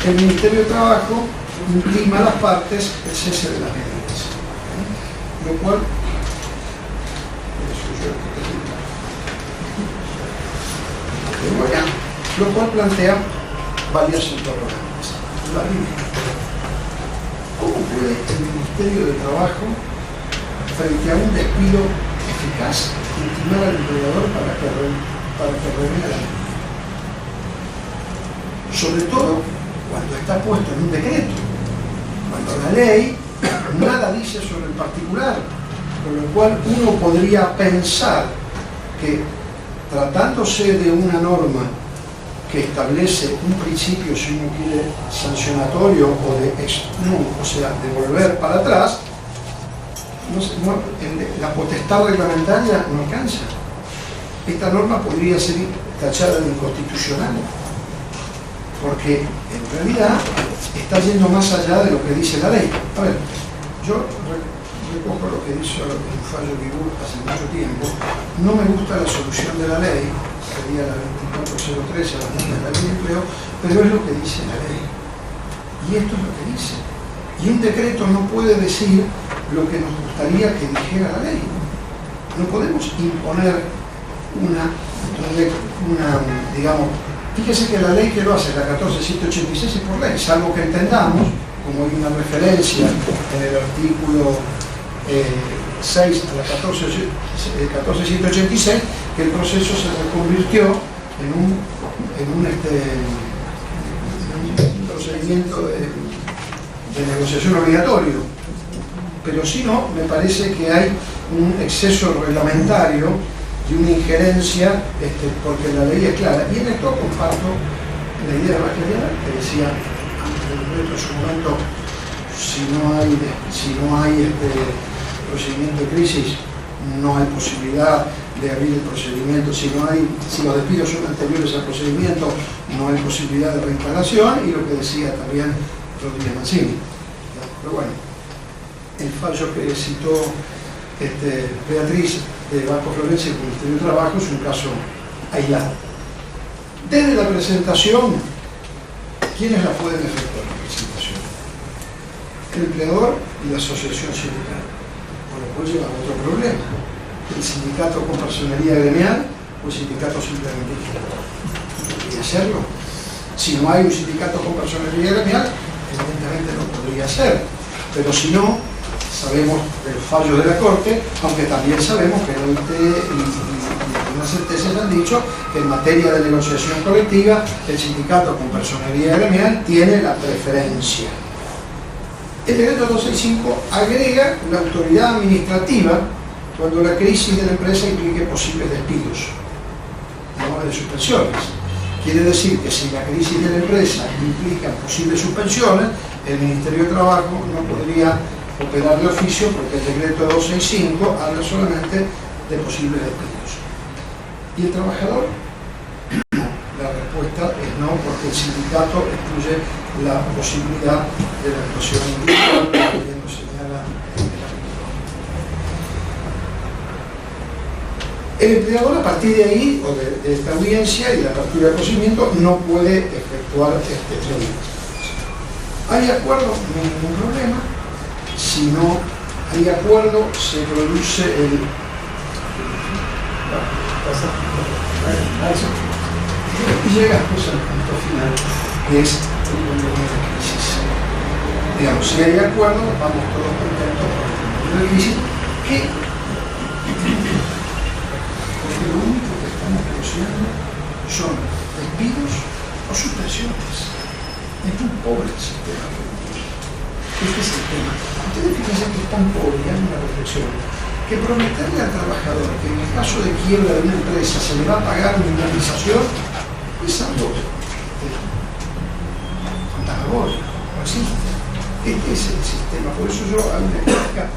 el Ministerio de Trabajo imprima a las partes el cese de las medidas, lo cual plantea varias interrogantes. La primera, ¿cómo puede el Ministerio de Trabajo, frente a un despido eficaz, intimar al empleador para que revele la ley? Sobre todo cuando está puesto en un decreto, cuando la ley nada dice sobre el particular, con lo cual uno podría pensar que, tratándose de una norma que establece un principio, si uno quiere, sancionatorio o de volver para atrás, la potestad reglamentaria no alcanza. Esta norma podría ser tachada de inconstitucional, porque en realidad está yendo más allá de lo que dice la ley. A ver, yo recojo lo que hizo el fallo Vibur hace mucho tiempo. No me gusta la solución de la ley, sería la 2403 a la ley de empleo, pero es lo que dice la ley. Y esto es lo que dice. Y un decreto no puede decir lo que nos gustaría que dijera la ley. No podemos imponer digamos, fíjese que la ley que lo hace, la 14786, es por ley, salvo que entendamos, como hay una referencia en el artículo 6 a la 14786, que el proceso se reconvirtió en un procedimiento de negociación obligatorio. Pero si no, me parece que hay un exceso reglamentario y una injerencia, porque la ley es clara. Y en esto comparto la idea de la claridad que decía antes del decreto en su momento: si no hay procedimiento de crisis, no hay posibilidad de abrir el procedimiento. Si los despidos son anteriores al procedimiento, no hay posibilidad de reinstalación, y lo que decía también Rodríguez Mancini. Pero bueno, el fallo que citó Beatriz de Banco Florencia y el Ministerio de Trabajo es un caso aislado. Desde la presentación, ¿quiénes la pueden efectuar la presentación? El empleador y la asociación sindical, por lo cual lleva a otro problema: el sindicato con personería gremial o el sindicato simplemente ejecutivo. ¿Podría hacerlo? Si no hay un sindicato con personería gremial, evidentemente no podría ser, pero si no, sabemos del fallo de la Corte, aunque también sabemos que la OIT y algunas sentencias han dicho que en materia de negociación colectiva el sindicato con personería gremial tiene la preferencia. El decreto 265 agrega la autoridad administrativa cuando la crisis de la empresa implique posibles despidos, no de suspensiones. Quiere decir que si la crisis de la empresa implica posibles suspensiones, el Ministerio de Trabajo no podría operar de oficio porque el decreto 265 habla solamente de posibles despidos. ¿Y el trabajador? No. La respuesta es no, porque el sindicato excluye la posibilidad de la actuación individual, que nos señala el artículo. El empleador, a partir de ahí, o de esta audiencia y de la apertura de procedimiento, no puede efectuar este trámite. ¿Hay acuerdo? No hay ningún problema. Si no hay acuerdo, se produce el... Y llega pues al punto final, que es el convenio de crisis. Digamos, si hay acuerdo, vamos todos contentos por el convenio de crisis, porque lo único que estamos negociando son despidos o suspensiones. Es muy pobre el sistema. Este es el tema. Ustedes fíjense que es tan pobre, y hay una reflexión, que prometerle al trabajador que en el caso de quiebra de una empresa se le va a pagar una indemnización es algo fantasmagórico, no existe. Este es el sistema, por eso yo hago una crítica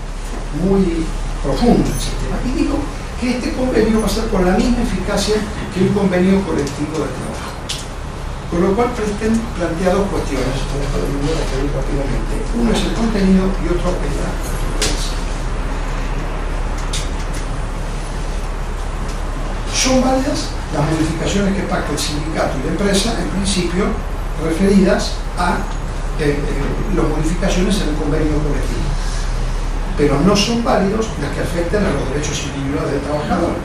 muy profunda al sistema y digo que este convenio va a ser con la misma eficacia que un convenio colectivo de trabajo. Con lo cual plantea dos cuestiones, rápidamente. Uno es el contenido y otro es la naturaleza. Son válidas las modificaciones que pacta el sindicato y la empresa, en principio referidas a las modificaciones en el convenio colectivo. Pero no son válidos las que afecten a los derechos individuales del trabajador,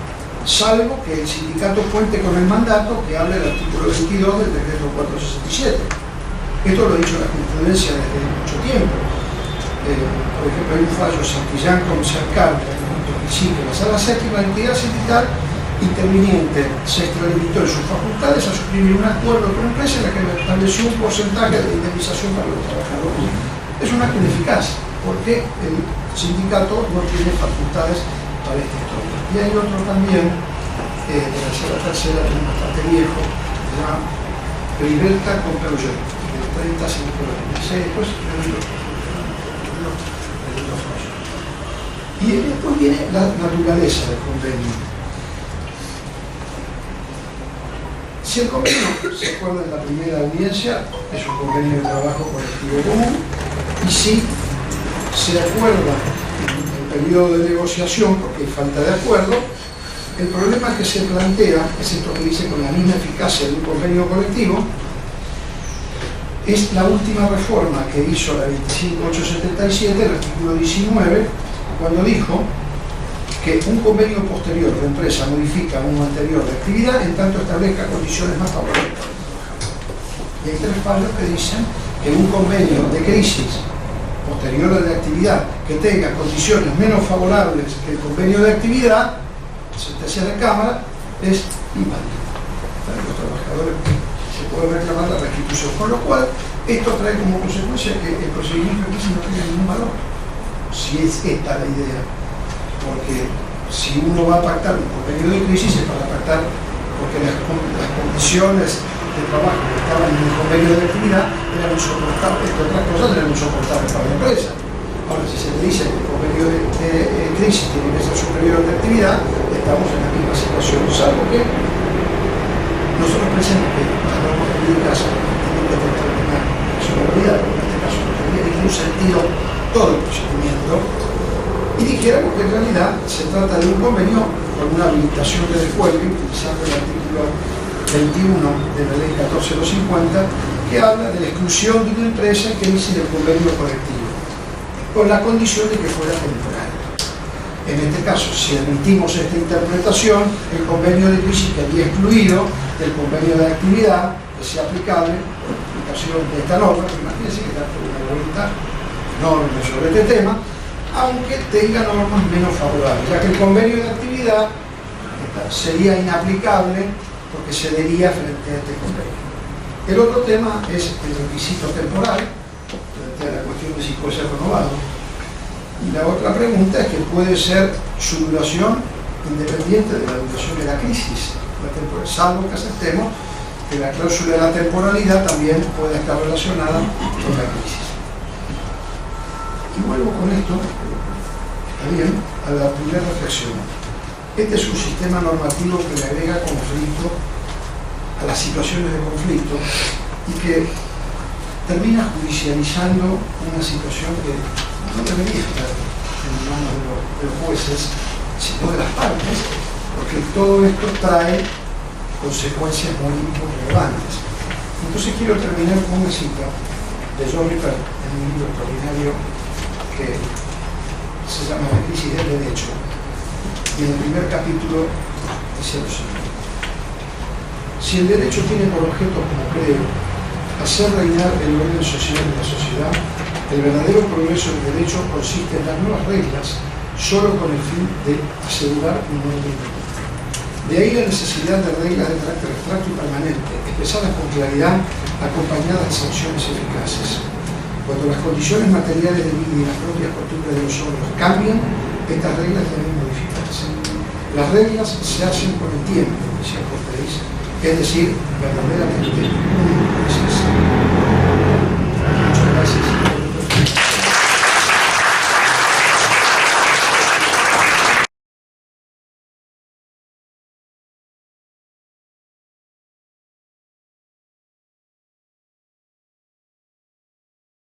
salvo que el sindicato cuente con el mandato que habla del artículo 22 del decreto 467. Esto lo ha dicho la jurisprudencia desde mucho tiempo. Por ejemplo, hay un fallo Santillán con Cercar, en la sala séptima, la entidad sindical interviniente se extralimitó en sus facultades a suscribir un acuerdo con la empresa en la que estableció un porcentaje de indemnización para los trabajadores. Es un acto ineficaz, porque el sindicato no tiene facultades para esta historia. Y hay otro también, de la sala tercera, que es bastante viejo, se llama Libertà con Peugeot, del 30 a 56, después y después viene la naturaleza del convenio. Si el convenio se acuerda en la primera audiencia, es un convenio de trabajo colectivo común, y si se acuerda en el periodo de negociación, porque hay falta de acuerdo, el problema que se plantea es esto que dice con la misma eficacia de un convenio colectivo, es la última reforma que hizo la 25877, el artículo 19, cuando dijo que un convenio posterior de empresa modifica uno anterior de actividad en tanto establezca condiciones más favorables para el trabajador. Y hay tres fallos que dicen que un convenio de crisis posterior de actividad que tenga condiciones menos favorables que el convenio de actividad, sentencia de Cámara, es inválido. Para los trabajadores se puede reclamar la restitución, con lo cual esto trae como consecuencia que el procedimiento de crisis no tenga ningún valor, si es esta la idea. Porque si uno va a pactar un convenio de crisis es para pactar porque las condiciones de trabajo que estaban en el convenio de actividad eran insoportables, entre otras cosas eran insoportables para la empresa. Ahora, si se le dice que el convenio de crisis tiene que ser superior de actividad, estamos en la misma situación, salvo que nosotros pensamos que las normas jurídicas tienen que determinar la solemnidad, en este caso no tendría ningún sentido todo el procedimiento, y dijéramos que en realidad se trata de un convenio con una habilitación de descuelgue, utilizando el artículo 21 de la ley 14250, que habla de la exclusión de una empresa que dice del convenio colectivo, con la condición de que fuera temporal. En este caso, si admitimos esta interpretación, el convenio de crisis quedaría excluido del convenio de actividad que sea aplicable por la aplicación de esta norma. Imagínense que da una voluntad enorme sobre este tema, aunque tenga normas menos favorables, ya que el convenio de actividad sería inaplicable porque cedería frente a este convenio. El otro tema es el requisito temporal, la cuestión de si puede ser renovado. Y la otra pregunta es que puede ser su duración independiente de la duración de la crisis, salvo que aceptemos que la cláusula de la temporalidad también puede estar relacionada con la crisis. Y vuelvo con esto, está bien, a la primera reflexión. Este es un sistema normativo que le agrega conflicto a las situaciones de conflicto y que termina judicializando una situación que no debería estar en manos de los jueces, sino de las partes, porque todo esto trae consecuencias muy relevantes. Entonces quiero terminar con una cita de John Ripper en un libro extraordinario que se llama La crisis del derecho, y en el primer capítulo dice lo siguiente: si el derecho tiene por objeto, como creo, hacer reinar el orden social de la sociedad, el verdadero progreso del derecho consiste en dar nuevas reglas solo con el fin de asegurar un orden común. De ahí la necesidad de reglas de carácter abstracto y permanente, expresadas con claridad, acompañadas de sanciones eficaces. Cuando las condiciones materiales de vida y las propias costumbres de los hombres cambian, estas reglas deben modificarse. Las reglas se hacen con el tiempo, decía Cortés, es decir, verdaderamente muy